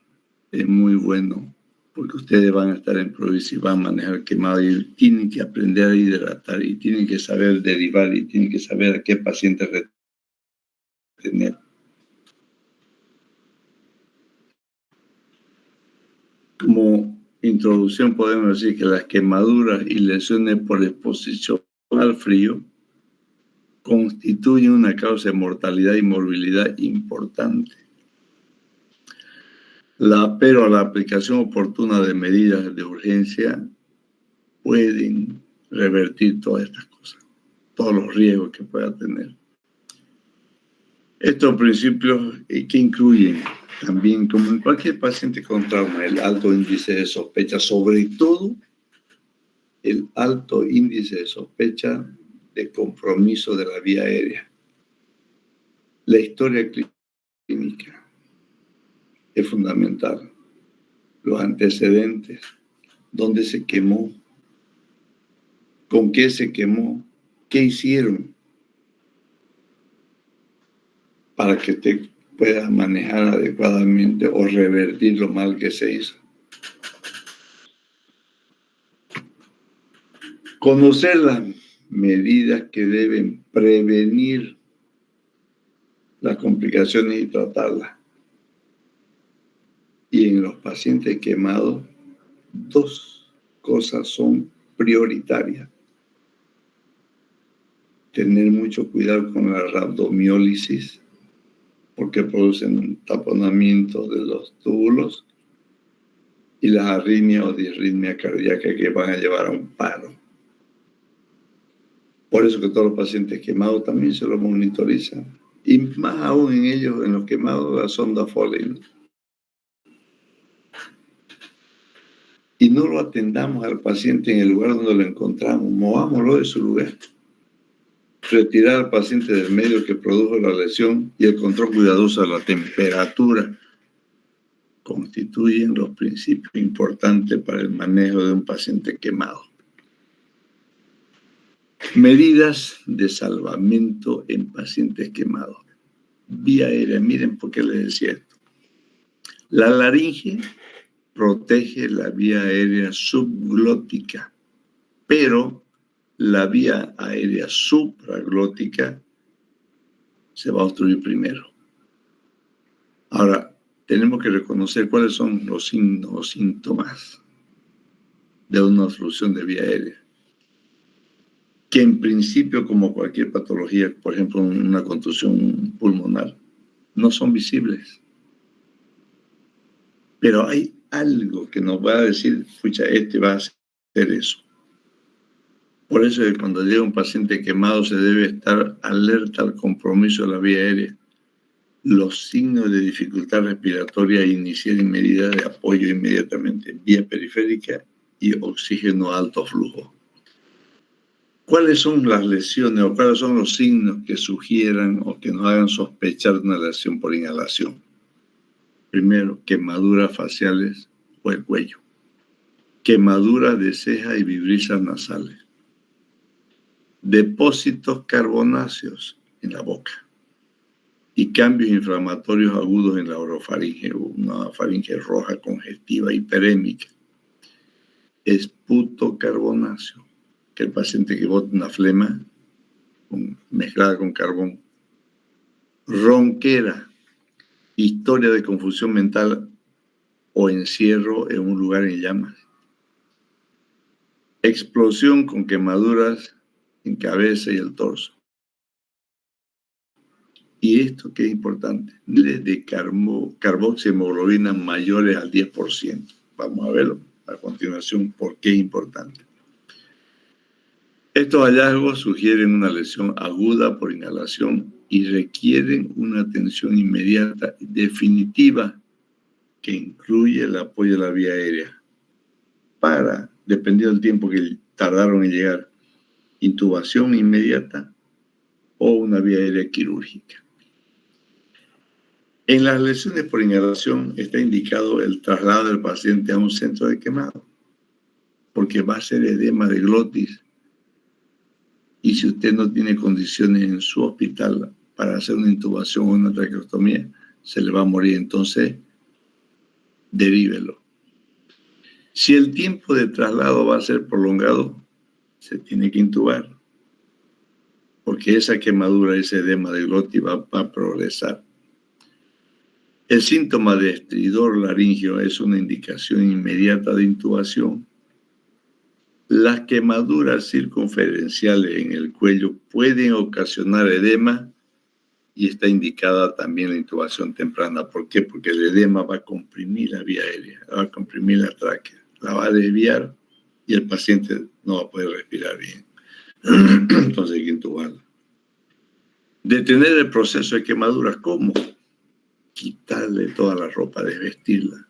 es muy bueno, porque ustedes van a estar en provincia y van a manejar quemado y tienen que aprender a hidratar y tienen que saber derivar y tienen que saber a qué paciente retener. Como introducción podemos decir que las quemaduras y lesiones por exposición al frío constituyen una causa de mortalidad y morbilidad importante. Pero la aplicación oportuna de medidas de urgencia pueden revertir todas estas cosas, todos los riesgos que pueda tener. Estos principios que incluyen también, como en cualquier paciente con trauma, el alto índice de sospecha, sobre todo el alto índice de sospecha de compromiso de la vía aérea. La historia clínica es fundamental. Los antecedentes, dónde se quemó, con qué se quemó, qué hicieron, para que te puedas manejar adecuadamente o revertir lo mal que se hizo. Conocer las medidas que deben prevenir las complicaciones y tratarlas. Y en los pacientes quemados, 2 cosas son prioritarias. Tener mucho cuidado con la rhabdomiólisis, porque producen un taponamiento de los túbulos, y las arritmias o disritmia cardíaca que van a llevar a un paro. Por eso que todos los pacientes quemados también se los monitorizan. Y más aún en ellos, en los quemados, la sonda Foley. Y no lo atendamos al paciente en el lugar donde lo encontramos, movámoslo de su lugar. Retirar al paciente del medio que produjo la lesión y el control cuidadoso de la temperatura constituyen los principios importantes para el manejo de un paciente quemado. Medidas de salvamento en pacientes quemados. Vía aérea, miren por qué les decía esto. La laringe protege la vía aérea subglótica, pero la vía aérea supraglótica se va a obstruir primero. Ahora, tenemos que reconocer cuáles son los signos o síntomas de una obstrucción de vía aérea. que en principio, como cualquier patología, por ejemplo, una contusión pulmonar, no son visibles. Pero hay algo que nos va a decir, escucha, va a hacer eso. Por eso es que cuando llega un paciente quemado se debe estar alerta al compromiso de la vía aérea. Los signos de dificultad respiratoria, iniciar en medidas de apoyo inmediatamente, vía periférica y oxígeno alto flujo. ¿Cuáles son las lesiones o cuáles son los signos que sugieran o que nos hagan sospechar de una lesión por inhalación? Primero, quemaduras faciales o el cuello. Quemaduras de ceja y vibrisas nasales. Depósitos carbonáceos en la boca. Y cambios inflamatorios agudos en la orofaringe, una faringe roja congestiva hiperémica. Esputo carbonáceo, que el paciente que bota una flema mezclada con carbón. Ronquera, historia de confusión mental o encierro en un lugar en llamas. Explosión con quemaduras en cabeza y el torso. Y esto que es importante, niveles de carboxihemoglobina mayores al 10%. Vamos a verlo a continuación por qué es importante. Estos hallazgos sugieren una lesión aguda por inhalación y requieren una atención inmediata y definitiva que incluye el apoyo de la vía aérea para, dependiendo del tiempo que tardaron en llegar, intubación inmediata o una vía aérea quirúrgica. En las lesiones por inhalación está indicado el traslado del paciente a un centro de quemado, porque va a ser edema de glotis. Y si usted no tiene condiciones en su hospital para hacer una intubación o una traqueostomía, se le va a morir. Entonces, derívelo. Si el tiempo de traslado va a ser prolongado, se tiene que intubar, porque esa quemadura, ese edema de glotis va a progresar. El síntoma de estridor laringio es una indicación inmediata de intubación. Las quemaduras circunferenciales en el cuello pueden ocasionar edema y está indicada también la intubación temprana. ¿Por qué? Porque el edema va a comprimir la vía aérea, va a comprimir la tráquea, la va a desviar y el paciente no va a poder respirar bien. Entonces hay que intubarla. Detener el proceso de quemaduras, ¿cómo? Quitarle toda la ropa, desvestirla.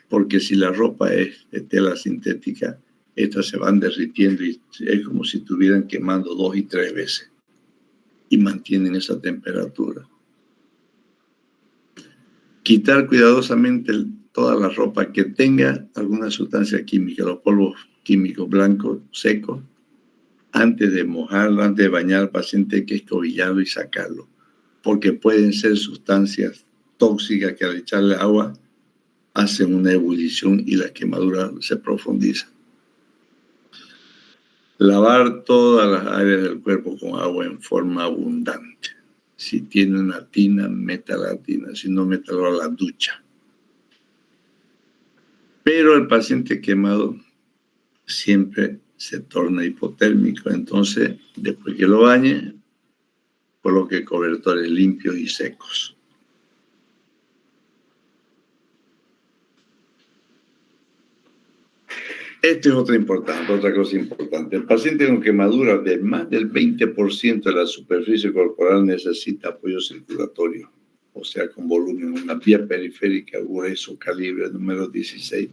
Porque si la ropa es de tela sintética, estas se van derritiendo y es como si estuvieran quemando 2 y 3 veces. Y mantienen esa temperatura. Quitar cuidadosamente toda la ropa que tenga alguna sustancia química, los polvos químicos blancos, secos, antes de mojarlo, antes de bañar al paciente hay que escobillarlo y sacarlo. Porque pueden ser sustancias tóxicas que al echarle agua hacen una ebullición y la quemadura se profundiza. Lavar todas las áreas del cuerpo con agua en forma abundante. Si tiene una tina, meta la tina. Si no, métalo a la ducha. Pero el paciente quemado siempre se torna hipotérmico. Entonces, después que lo bañe, coloque cobertores limpios y secos. Esta es otra cosa importante. El paciente con quemadura de más del 20% de la superficie corporal necesita apoyo circulatorio, o sea, con volumen, una vía periférica grueso, calibre número 16.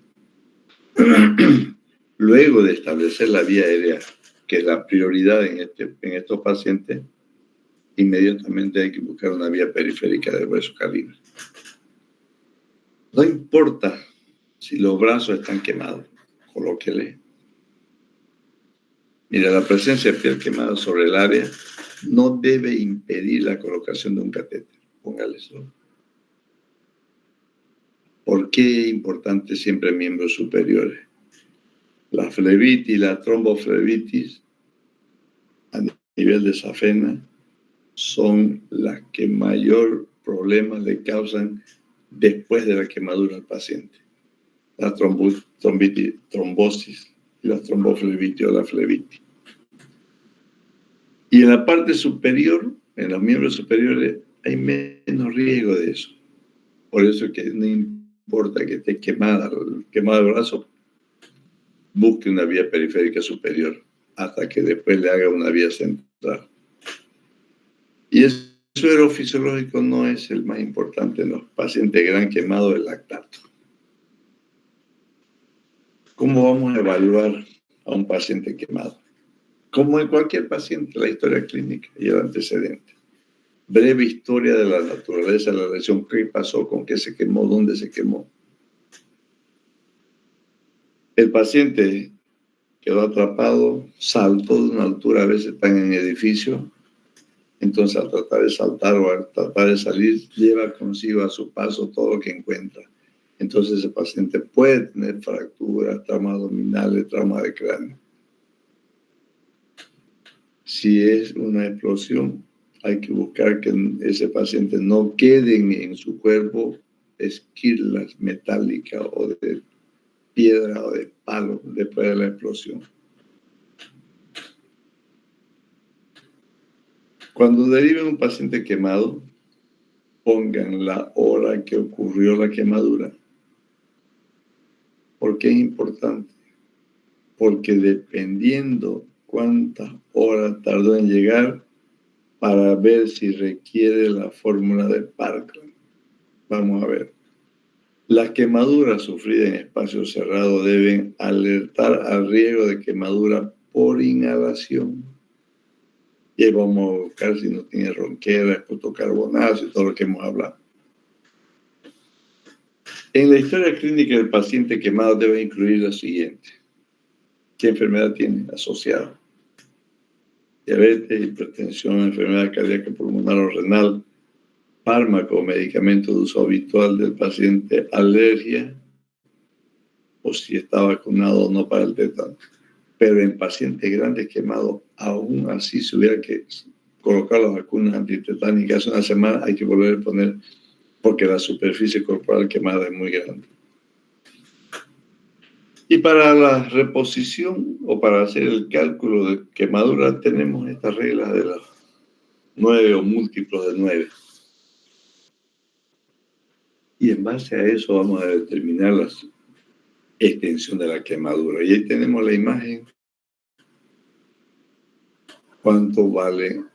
Luego de establecer la vía aérea, que es la prioridad en estos pacientes, inmediatamente hay que buscar una vía periférica de grueso calibre. No importa si los brazos están quemados. Colóquele. Mira, la presencia de piel quemada sobre el área no debe impedir la colocación de un catéter. Póngale eso. ¿Por qué es importante siempre miembros superiores? La flebitis, la tromboflebitis a nivel de safena son las que mayor problemas le causan después de la quemadura al paciente. La trombosis y la tromboflebitis o la flebitis. Y en la parte superior, en los miembros superiores, hay menos riesgo de eso. Por eso es que no importa que esté quemado el brazo, busque una vía periférica superior hasta que después le haga una vía central. Y eso fisiológico no es el más importante en los pacientes gran quemados del lactato. ¿Cómo vamos a evaluar a un paciente quemado? Como en cualquier paciente, la historia clínica y el antecedente. Breve historia de la naturaleza de la lesión, qué pasó, con qué se quemó, dónde se quemó. El paciente quedó atrapado, saltó de una altura, a veces están en edificio, entonces al tratar de saltar o al tratar de salir, lleva consigo a su paso todo lo que encuentra. Entonces el paciente puede tener fracturas, traumas abdominales, trauma de cráneo. Si es una explosión, hay que buscar que ese paciente no queden en su cuerpo esquirlas metálicas o de piedra o de palo después de la explosión. Cuando deriven un paciente quemado, pongan la hora que ocurrió la quemadura. ¿Por qué es importante? Porque dependiendo cuántas horas tardó en llegar, para ver si requiere la fórmula de Parkland. Vamos a ver. Las quemaduras sufridas en espacios cerrados deben alertar al riesgo de quemadura por inhalación. Y ahí vamos a buscar si no tiene ronquera, esputocarbonato y todo lo que hemos hablado. En la historia clínica del paciente quemado debe incluir lo siguiente. ¿Qué enfermedad tiene asociada? Diabetes, hipertensión, enfermedad cardíaca pulmonar o renal, fármaco o medicamento de uso habitual del paciente, alergia, o si está vacunado o no para el tétano. Pero en pacientes grandes quemados, aún así se hubiera que colocar las vacunas antitetánicas hace una semana, hay que volver a poner porque la superficie corporal quemada es muy grande. Y para la reposición o para hacer el cálculo de quemadura tenemos estas reglas de los 9 o múltiplos de 9. Y en base a eso vamos a determinar la extensión de la quemadura. Y ahí tenemos la imagen. ¿Cuánto vale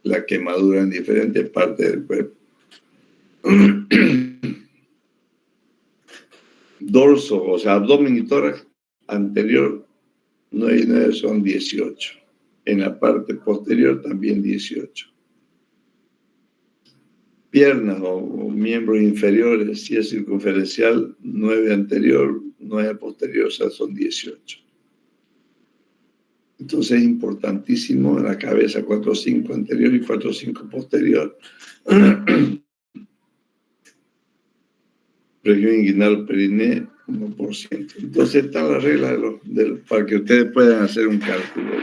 la quemadura en diferentes partes del cuerpo? Dorso, o sea, abdomen y tórax anterior, 9 y 9 son 18. En la parte posterior también 18. Piernas o miembros inferiores, si es circunferencial, 9 anterior, 9 posterior, o sea, son 18. Entonces es importantísimo en la cabeza 4-5 anterior y 4-5 posterior. Región inguinal periné, 1%. Entonces están las reglas para que ustedes puedan hacer un cálculo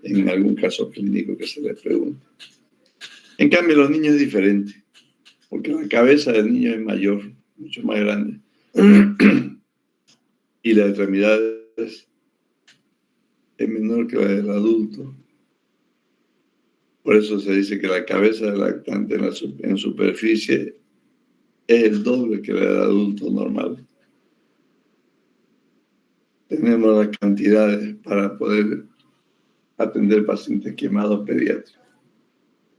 en algún caso clínico que se les pregunte. En cambio, los niños es diferente, porque la cabeza del niño es mayor, mucho más grande, y las extremidades es menor que la del adulto. Por eso se dice que la cabeza del lactante en superficie es el doble que la del adulto normal. Tenemos las cantidades para poder atender pacientes quemados pediátricos.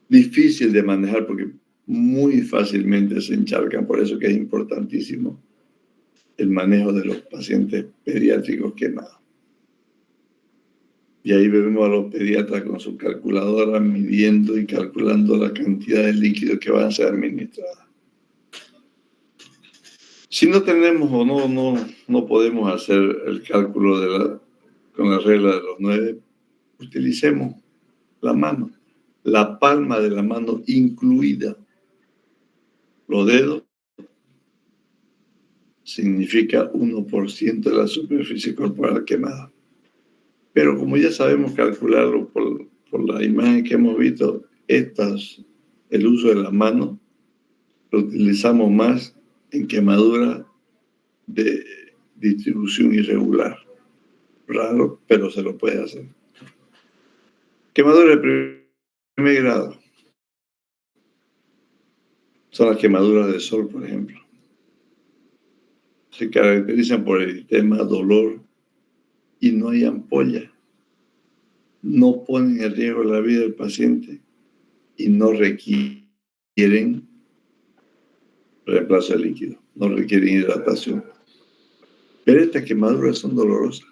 Difícil de manejar porque muy fácilmente se encharcan, por eso que es importantísimo el manejo de los pacientes pediátricos quemados. Y ahí vemos a los pediatras con su calculadora midiendo y calculando la cantidad de líquido que van a ser administradas. Si no tenemos o no podemos hacer el cálculo con la regla de los 9, utilicemos la mano, la palma de la mano incluida. Los dedos significa 1% de la superficie corporal quemada. Pero como ya sabemos calcularlo por la imagen que hemos visto, el uso de la mano lo utilizamos más en quemadura de distribución irregular. Raro, pero se lo puede hacer. Quemaduras de primer grado son las quemaduras de sol, por ejemplo. Se caracterizan por el tema dolor y no hay ampolla. No ponen en riesgo la vida del paciente y no requieren reemplazo de líquido, no requieren hidratación. Pero estas quemaduras son dolorosas,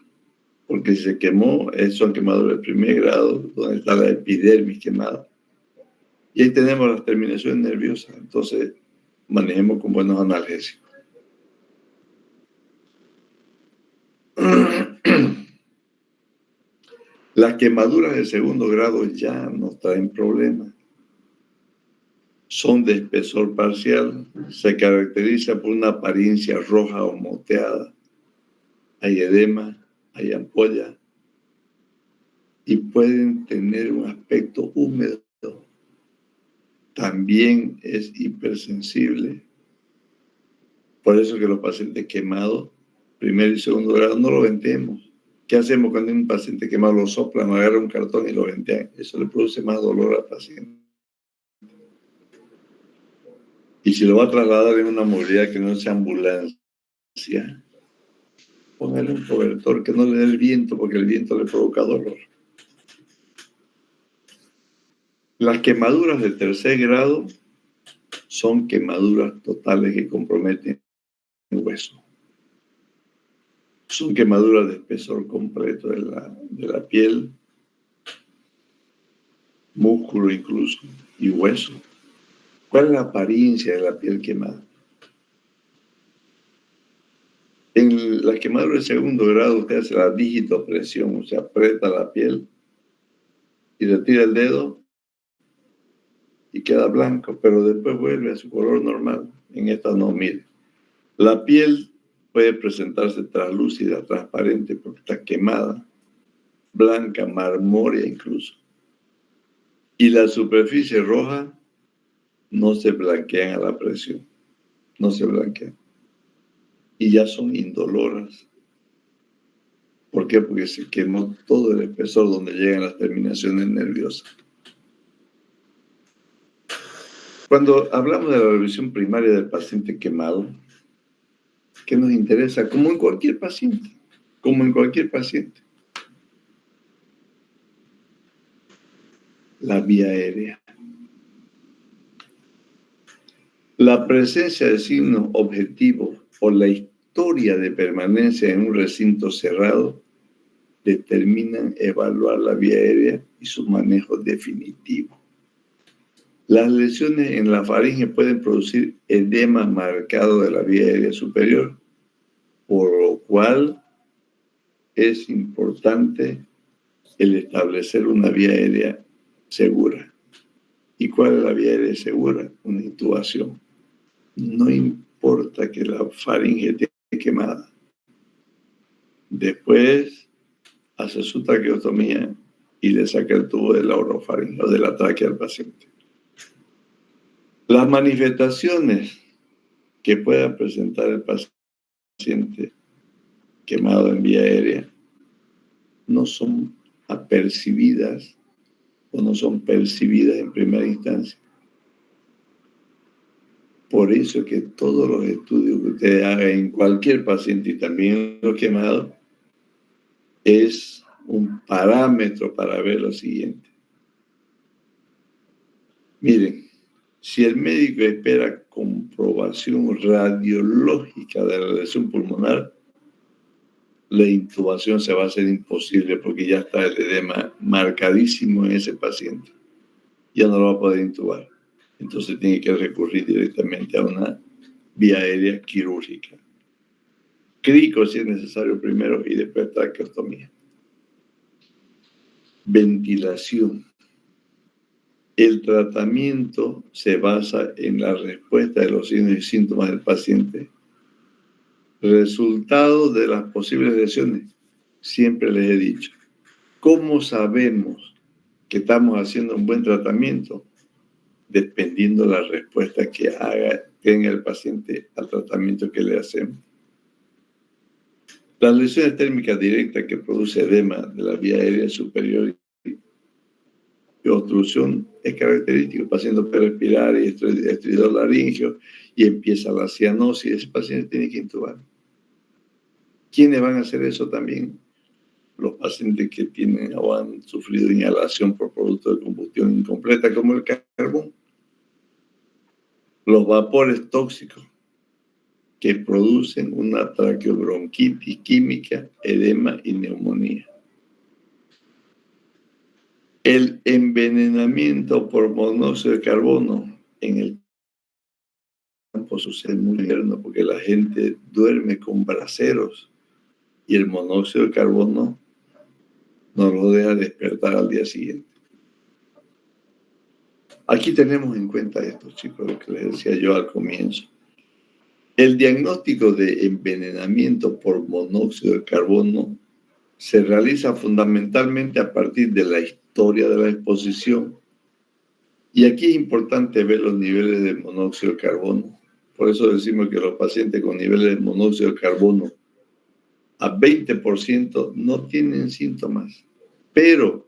porque si se quemó, son quemaduras de primer grado, donde está la epidermis quemada. Y ahí tenemos las terminaciones nerviosas, entonces manejemos con buenos analgésicos. Las quemaduras de segundo grado ya no traen problemas. Son de espesor parcial, se caracteriza por una apariencia roja o moteada. Hay edema, hay ampolla y pueden tener un aspecto húmedo. También es hipersensible. Por eso que los pacientes quemados, primer y segundo grado, no lo venteemos. ¿Qué hacemos cuando un paciente quemado lo soplan, agarra un cartón y lo ventean? Eso le produce más dolor al paciente. Y si lo va a trasladar en una movilidad que no sea ambulancia, póngale un cobertor que no le dé el viento, porque el viento le provoca dolor. Las quemaduras de tercer grado son quemaduras totales que comprometen el hueso. Son quemaduras de espesor completo de la piel, músculo incluso, y hueso. ¿Cuál es la apariencia de la piel quemada? En las quemaduras de segundo grado usted hace la digitopresión, o sea, aprieta la piel y retira el dedo y queda blanco, pero después vuelve a su color normal. En esta no, mire. La piel puede presentarse translúcida, transparente, porque está quemada, blanca, marmórea incluso. Y la superficie roja no se blanquean a la presión, no se blanquean. Y ya son indoloras. ¿Por qué? Porque se quemó todo el espesor donde llegan las terminaciones nerviosas. Cuando hablamos de la revisión primaria del paciente quemado, ¿qué nos interesa? Como en cualquier paciente, la vía aérea. La presencia de signos objetivos o la historia de permanencia en un recinto cerrado determinan evaluar la vía aérea y su manejo definitivo. Las lesiones en la faringe pueden producir edema marcado de la vía aérea superior, por lo cual es importante el establecer una vía aérea segura. ¿Y cuál es la vía aérea segura? Una intubación. No importa que la faringe esté quemada. Después hace su traqueotomía y le saca el tubo de la orofaringe o de la tráquea al paciente. Las manifestaciones que pueda presentar el paciente quemado en vía aérea no son apercibidas o no son percibidas en primera instancia. Por eso que todos los estudios que ustedes hagan en cualquier paciente y también en los quemados es un parámetro para ver lo siguiente. Miren, si el médico espera comprobación radiológica de la lesión pulmonar, la intubación se va a hacer imposible porque ya está el edema marcadísimo en ese paciente. Ya no lo va a poder intubar. Entonces tiene que recurrir directamente a una vía aérea quirúrgica. Crico si es necesario primero y después traqueostomía. Ventilación. El tratamiento se basa en la respuesta de los signos y síntomas del paciente. Resultado de las posibles lesiones. Siempre les he dicho, ¿cómo sabemos que estamos haciendo un buen tratamiento? Dependiendo de la respuesta que tenga el paciente al tratamiento que le hacemos. Las lesiones térmicas directas que produce edema de la vía aérea superior Y obstrucción es característico. El paciente puede respirar y estridor laríngeo y empieza la cianosis. Ese paciente tiene que intubar. ¿Quiénes van a hacer eso también? Los pacientes que tienen o han sufrido inhalación por producto de combustión incompleta, como el carbón. Los vapores tóxicos que producen una traqueobronquitis química, edema y neumonía. El envenenamiento por monóxido de carbono en el campo sucede muy invierno porque la gente duerme con braseros y el monóxido de carbono no lo deja despertar al día siguiente. Aquí tenemos en cuenta esto, chicos, lo que les decía yo al comienzo. El diagnóstico de envenenamiento por monóxido de carbono se realiza fundamentalmente a partir de la historia de la exposición. Y aquí es importante ver los niveles de monóxido de carbono. Por eso decimos que los pacientes con niveles de monóxido de carbono a 20% no tienen síntomas. Pero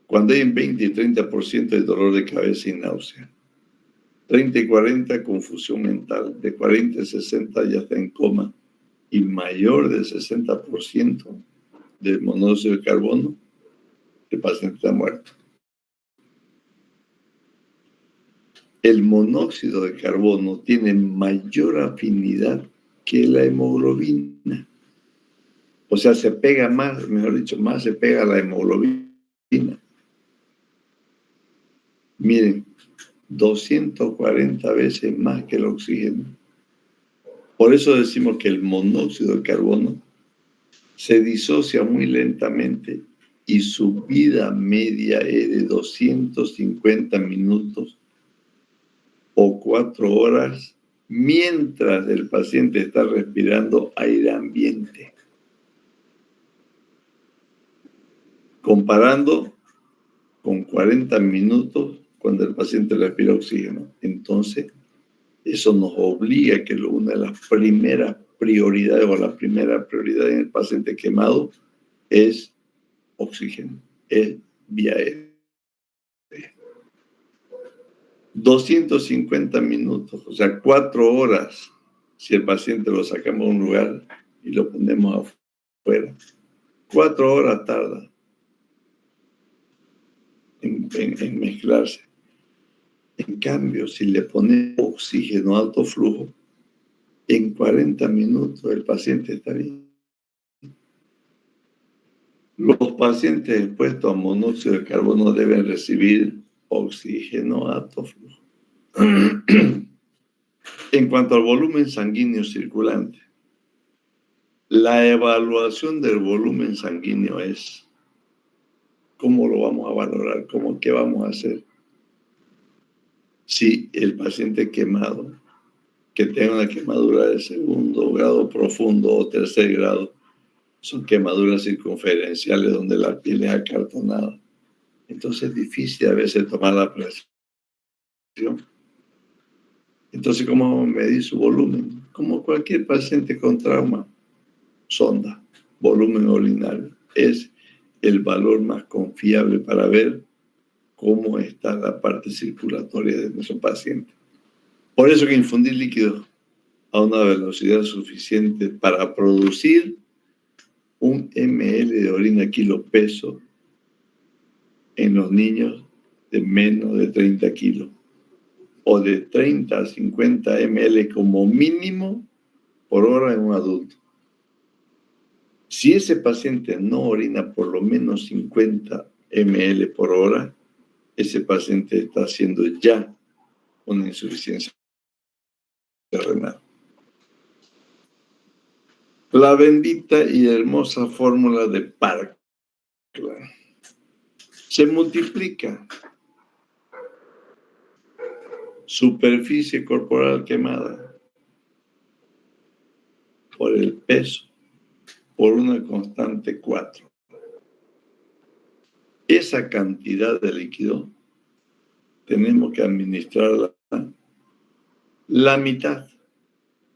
cuando hay en 20 y 30% de dolor de cabeza y náusea, 30 y 40 confusión mental, de 40 a 60 ya está en coma, y mayor del 60% del monóxido de carbono, el paciente está muerto. El monóxido de carbono tiene mayor afinidad que la hemoglobina. O sea, se pega más, mejor dicho, más se pega a la hemoglobina. Miren, 240 veces más que el oxígeno. Por eso decimos que el monóxido de carbono se disocia muy lentamente y su vida media es de 250 minutos o 4 horas mientras el paciente está respirando aire ambiente. Comparando con 40 minutos cuando el paciente respira oxígeno. Entonces, eso nos obliga a que una de las primeras prioridades o la primera prioridad en el paciente quemado es oxígeno, es vía aérea. 250 minutos, o sea, 4 horas, si el paciente lo sacamos a un lugar y lo ponemos afuera. 4 horas tarda en mezclarse. En cambio, si le ponemos oxígeno a alto flujo, en 40 minutos el paciente está bien. Los pacientes expuestos a monóxido de carbono deben recibir oxígeno a alto flujo. En cuanto al volumen sanguíneo circulante, la evaluación del volumen sanguíneo es cómo lo vamos a valorar, qué vamos a hacer. Si el paciente quemado, que tenga una quemadura de segundo grado profundo o tercer grado, son quemaduras circunferenciales donde la piel es acartonada. Entonces es difícil a veces tomar la presión. Entonces, ¿cómo vamos a medir su volumen? Como cualquier paciente con trauma, sonda, volumen urinario. Es el valor más confiable para ver cómo está la parte circulatoria de nuestro paciente. Por eso que infundir líquido a una velocidad suficiente para producir 1 ml de orina kilo peso en los niños de menos de 30 kilos o de 30 a 50 ml como mínimo por hora en un adulto. Si ese paciente no orina por lo menos 50 ml por hora, ese paciente está haciendo ya una insuficiencia renal. La bendita y hermosa fórmula de Parkland se multiplica superficie corporal quemada por el peso por una constante 4. Esa cantidad de líquido tenemos que administrarla la mitad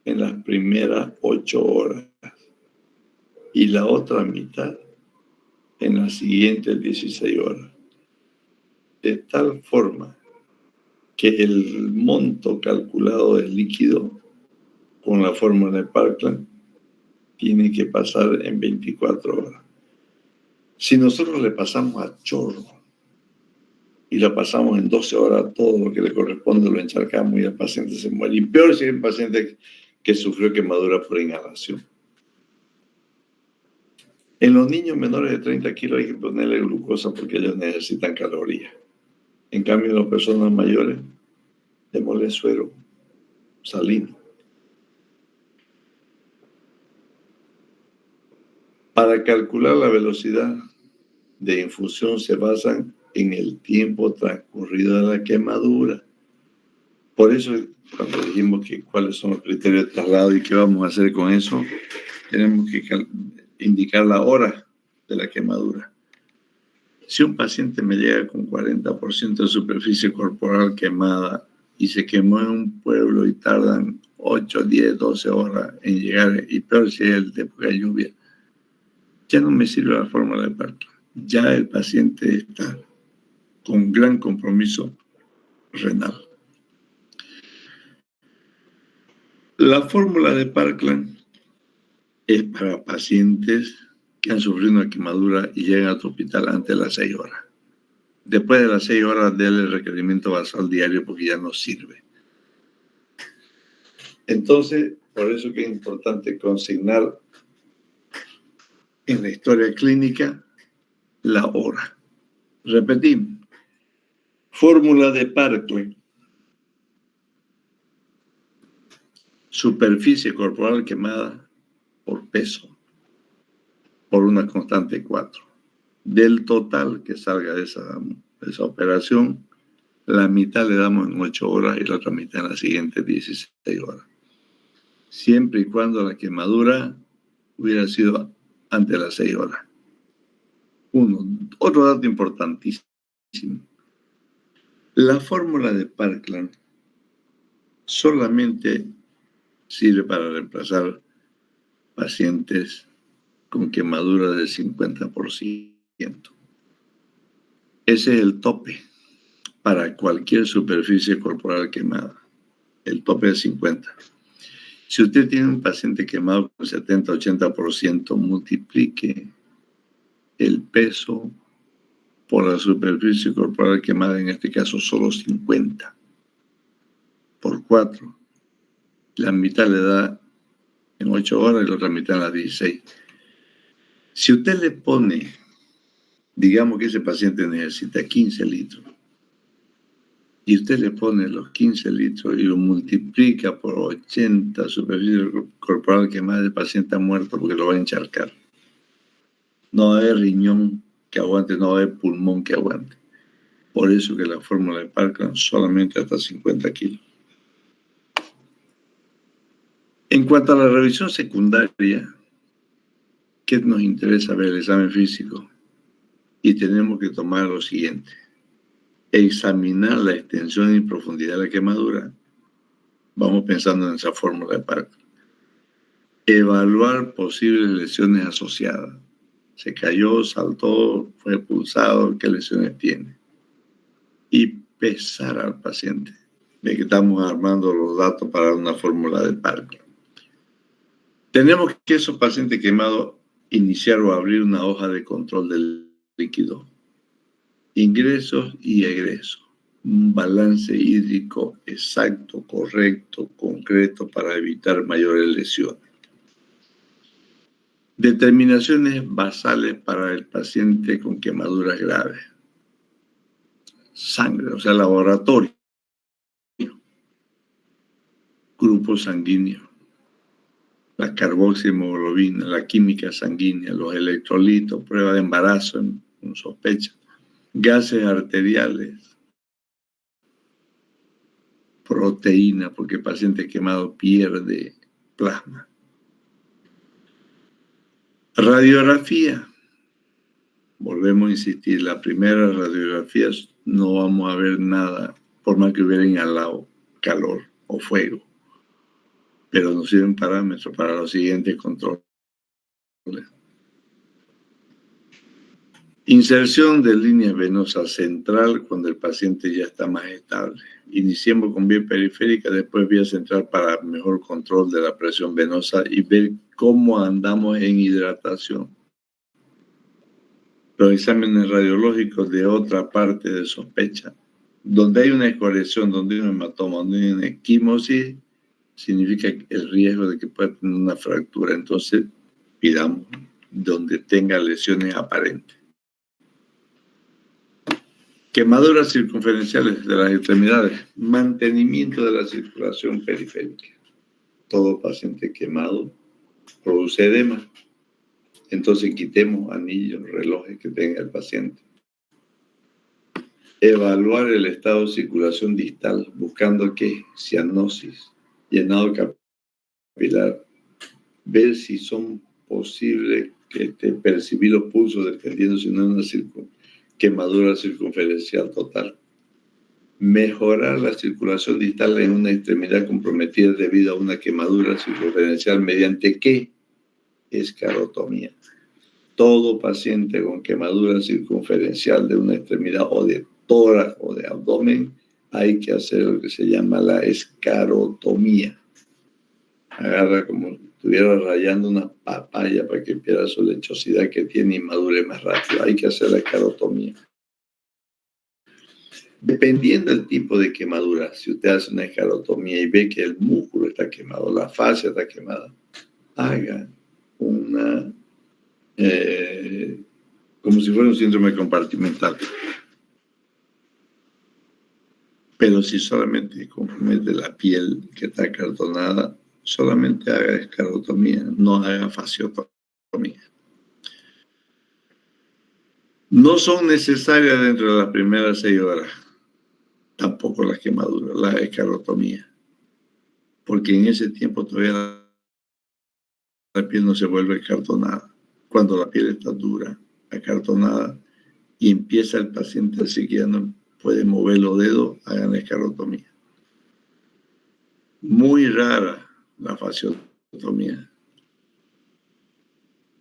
en las primeras 8 horas y la otra mitad en las siguientes 16 horas. de tal forma que el monto calculado del líquido con la fórmula de Parkland tiene que pasar en 24 horas. Si nosotros le pasamos a chorro y la pasamos en 12 horas, todo lo que le corresponde lo encharcamos y el paciente se muere. Y peor si es un paciente que sufrió quemadura por inhalación. En los niños menores de 30 kilos hay que ponerle glucosa porque ellos necesitan calorías. En cambio, en las personas mayores, démosle suero salino. Para calcular la velocidad de infusión se basan en el tiempo transcurrido de la quemadura. Por eso, cuando dijimos que cuáles son los criterios de traslado y qué vamos a hacer con eso, tenemos que indicar la hora de la quemadura. Si un paciente me llega con 40% de superficie corporal quemada y se quemó en un pueblo y tardan 8, 10, 12 horas en llegar, y peor si es el de época de lluvia, ya no me sirve la fórmula de Parkland. Ya el paciente está con gran compromiso renal. La fórmula de Parkland es para pacientes que han sufrido una quemadura y llegan a tu hospital antes de las 6 horas. Después de las 6 horas, déle el requerimiento basal diario porque ya no sirve. Entonces, por eso que es importante consignar en la historia clínica la hora. Repetimos. Fórmula de Parkland. Superficie corporal quemada por peso, por una constante 4. Del total que salga de esa operación, la mitad le damos en 8 horas y la otra mitad en las siguientes 16 horas. Siempre y cuando la quemadura hubiera sido antes de las 6 horas. Otro dato importantísimo. La fórmula de Parkland solamente sirve para reemplazar pacientes con quemadura del 50%. Ese es el tope para cualquier superficie corporal quemada. El tope es 50%. Si usted tiene un paciente quemado con 70-80%, multiplique el peso por la superficie corporal quemada, en este caso solo 50, por 4. La mitad le da en 8 horas y la otra mitad en las 16. Si usted le pone, digamos que ese paciente necesita 15 litros, y usted le pone los 15 litros y lo multiplica por 80 superficie corporal quemada, el paciente ha muerto porque lo va a encharcar. No va a haber riñón que aguante, no va a haber pulmón que aguante. Por eso que la fórmula de Parkland solamente hasta 50 kilos. En cuanto a la revisión secundaria, ¿qué nos interesa ver? El examen físico. Y tenemos que tomar lo siguiente. Examinar la extensión y profundidad de la quemadura. Vamos pensando en esa fórmula de Parkland. Evaluar posibles lesiones asociadas. Se cayó, saltó, fue expulsado, ¿qué lesiones tiene? Y pesar al paciente. De que estamos armando los datos para una fórmula de Parkland. Tenemos que esos pacientes quemados iniciar o abrir una hoja de control del líquido. Ingresos y egresos. Un balance hídrico exacto, correcto, concreto para evitar mayores lesiones. Determinaciones basales para el paciente con quemaduras graves. Sangre, o sea, laboratorio. Grupo sanguíneo. La carboxihemoglobina, la química sanguínea, los electrolitos, prueba de embarazo en sospecha. Gases arteriales, proteína, porque el paciente quemado pierde plasma. Radiografía. Volvemos a insistir, la primera radiografía no vamos a ver nada, por más que hubiera inhalado calor o fuego. Pero nos sirven parámetros para los siguientes controles. Inserción de línea venosa central cuando el paciente ya está más estable. Iniciemos con vía periférica, después vía central para mejor control de la presión venosa y ver cómo andamos en hidratación. Los exámenes radiológicos de otra parte de sospecha, donde hay una escoriación, donde hay un hematoma, donde hay una equimosis, significa el riesgo de que pueda tener una fractura. Entonces, pidamos donde tenga lesiones aparentes. Quemaduras circunferenciales de las extremidades, mantenimiento de la circulación periférica. Todo paciente quemado produce edema. Entonces quitemos anillos, relojes que tenga el paciente. Evaluar el estado de circulación distal, buscando que cianosis, llenado capilar, ver si son posibles percibir los pulsos dependiendo si no es una quemadura circunferencial total. Mejorar la circulación distal en una extremidad comprometida debido a una quemadura circunferencial mediante ¿qué? Escarotomía. Todo paciente con quemadura circunferencial de una extremidad o de tórax o de abdomen hay que hacer lo que se llama la escarotomía. Agarra como si estuviera rayando una papaya para que pierda su lechosidad que tiene y madure más rápido. Hay que hacer la escarotomía. Dependiendo del tipo de quemadura, si usted hace una escarotomía y ve que el músculo está quemado, la fascia está quemada, haga una, como si fuera un síndrome compartimental. Pero si solamente compromete la piel que está acartonada, solamente haga escarotomía, no haga fasciotomía. No son necesarias dentro de las primeras 6 horas, tampoco las quemaduras, la escarotomía, porque en ese tiempo todavía la piel no se vuelve acartonada. Cuando la piel está dura, acartonada, y empieza el paciente así que ya no puede mover los dedos, hagan la escarotomía. Muy rara la fasciotomía.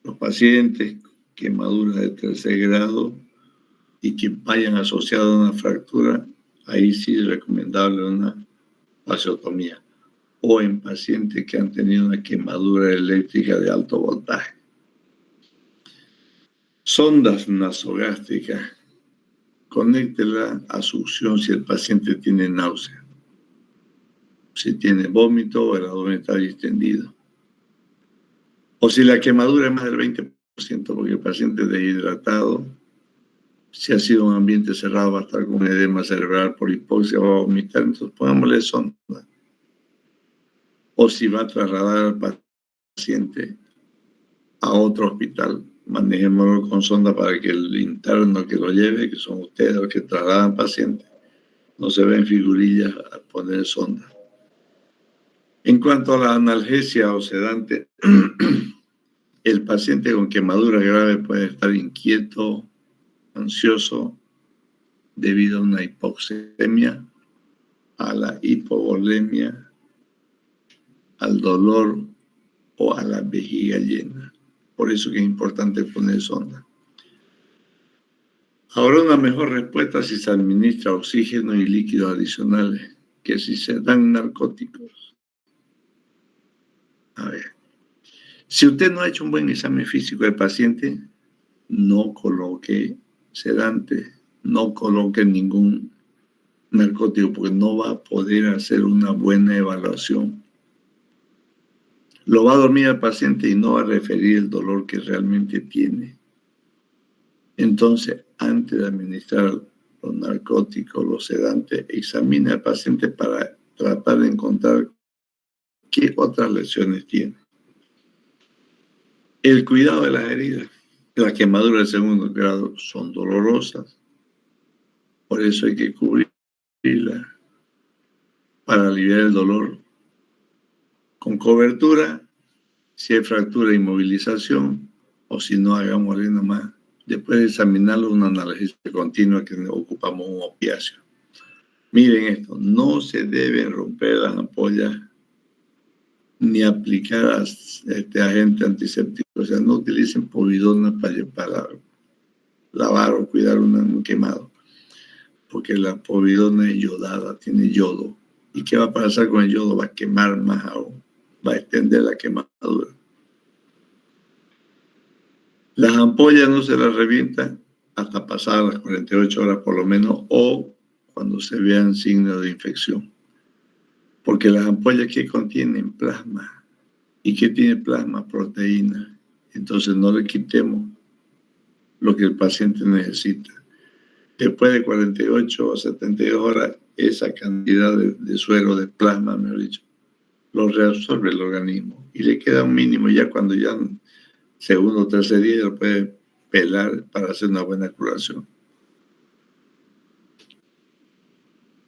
Los pacientes quemaduras de 3er grado y que vayan asociadas a una fractura, ahí sí es recomendable una fasciotomía. O en pacientes que han tenido una quemadura eléctrica de alto voltaje. Sondas nasogástricas. Conéctela a succión si el paciente tiene náusea. Si tiene vómito o el abdomen está distendido. O si la quemadura es más del 20%, porque el paciente es deshidratado, si ha sido un ambiente cerrado, va a estar con edema cerebral por hipoxia, va a vomitar, entonces pongámosle sonda. O si va a trasladar al paciente a otro hospital, manejémoslo con sonda para que el interno que lo lleve, que son ustedes los que trasladan pacientes, no se ven figurillas a poner sonda. En cuanto a la analgesia o sedante, el paciente con quemadura grave puede estar inquieto, ansioso, debido a una hipoxemia, a la hipovolemia, al dolor o a la vejiga llena. Por eso que es importante poner sonda. Habrá una mejor respuesta si se administra oxígeno y líquidos adicionales que si se dan narcóticos. A ver, si usted no ha hecho un buen examen físico del paciente, no coloque sedante, no coloque ningún narcótico porque no va a poder hacer una buena evaluación. Lo va a dormir al paciente y no va a referir el dolor que realmente tiene. Entonces, antes de administrar los narcóticos, los sedantes, examine al paciente para tratar de encontrar qué otras lesiones tiene. El cuidado de las heridas. Las quemaduras de 2er grado son dolorosas. Por eso hay que cubrirlas para aliviar el dolor. Con cobertura, si hay fractura, inmovilización, o si no, hagámosle nomás. Después de examinarlo, una analgesia continua que ocupamos un opiáceo. Miren esto, no se deben romper las ampollas ni aplicar agente antiséptico. O sea, no utilicen povidona para lavar o cuidar un quemado, porque la povidona es yodada, tiene yodo. ¿Y qué va a pasar con el yodo? Va a quemar más aún, va a extender la quemadura. Las ampollas no se las revientan hasta pasar las 48 horas por lo menos, o cuando se vean signos de infección. Porque las ampollas que contienen plasma, ¿y qué tiene plasma? Proteína. Entonces no le quitemos lo que el paciente necesita. Después de 48 o 72 horas, esa cantidad de suero, de plasma, mejor dicho, lo reabsorbe el organismo y le queda un mínimo. Ya cuando ya segundo o tercer día lo puede pelar para hacer una buena curación.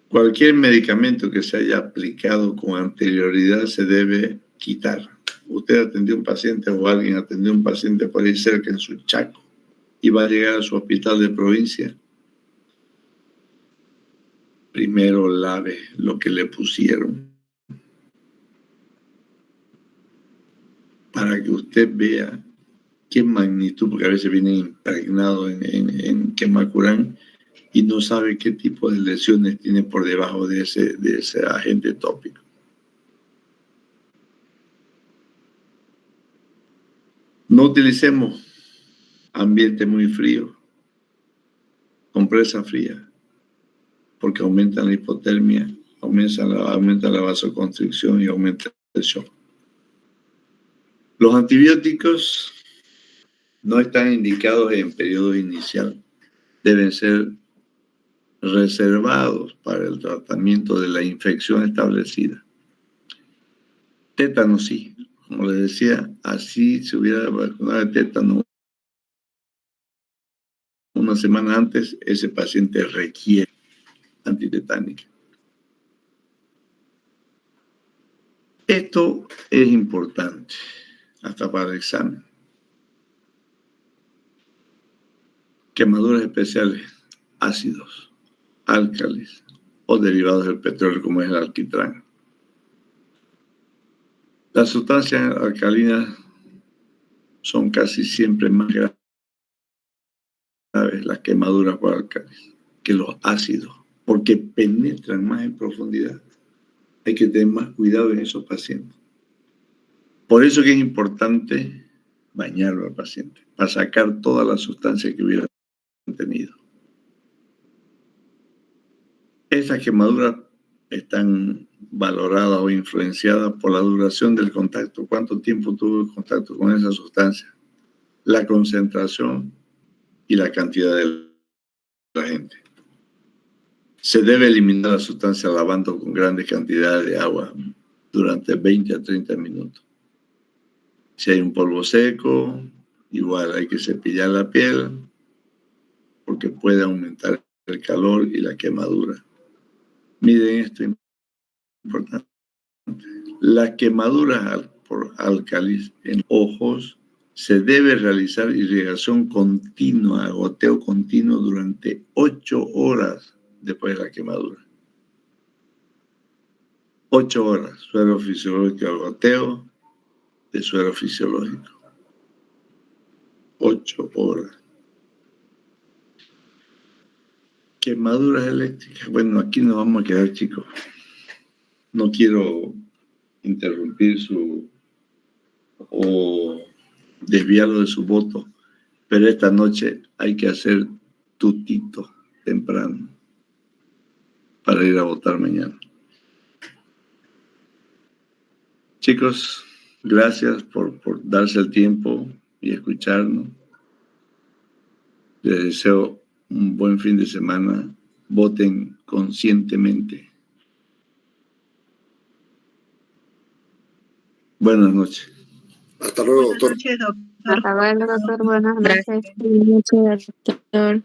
Cualquier medicamento que se haya aplicado con anterioridad se debe quitar. Usted atendió a un paciente o alguien atendió a un paciente por ahí cerca en su Chaco y va a llegar a su hospital de provincia. Primero lave lo que le pusieron para que usted vea qué magnitud, porque a veces viene impregnado en quemacurán y no sabe qué tipo de lesiones tiene por debajo de ese agente tópico. No utilicemos ambiente muy frío, compresa fría, porque aumenta la hipotermia, aumenta la vasoconstricción y aumenta el shock. Los antibióticos no están indicados en periodo inicial. Deben ser reservados para el tratamiento de la infección establecida. Tétano sí, como les decía, así se hubiera vacunado de tétano una semana antes, ese paciente requiere antitetánica. Esto es importante, hasta para el examen. Quemaduras especiales, ácidos, álcalis o derivados del petróleo como es el alquitrán. Las sustancias alcalinas son casi siempre más graves, las quemaduras por álcalis, que los ácidos, porque penetran más en profundidad. Hay que tener más cuidado en esos pacientes. Por eso que es importante bañarlo al paciente, para sacar todas las sustancias que hubiera tenido. Esas quemaduras están valoradas o influenciadas por la duración del contacto, cuánto tiempo tuvo contacto con esa sustancia, la concentración y la cantidad de la gente. Se debe eliminar la sustancia lavando con grandes cantidades de agua durante 20 a 30 minutos. Si hay un polvo seco, igual hay que cepillar la piel porque puede aumentar el calor y la quemadura. Miren esto importante. Las quemaduras por álcalis en ojos se debe realizar irrigación continua, goteo continuo durante 8 horas después de la quemadura. 8 horas, suero fisiológico, goteo de suero fisiológico. 8 horas. Quemaduras eléctricas. Bueno, aquí nos vamos a quedar, chicos. No quiero interrumpir o desviarlo de su voto, pero esta noche hay que hacer tutito temprano para ir a votar mañana. Chicos, gracias por darse el tiempo y escucharnos. Les deseo un buen fin de semana. Voten conscientemente. Buenas noches. Hasta luego, doctor. Hasta luego, doctor. Buenas noches. Buenas noches, doctor.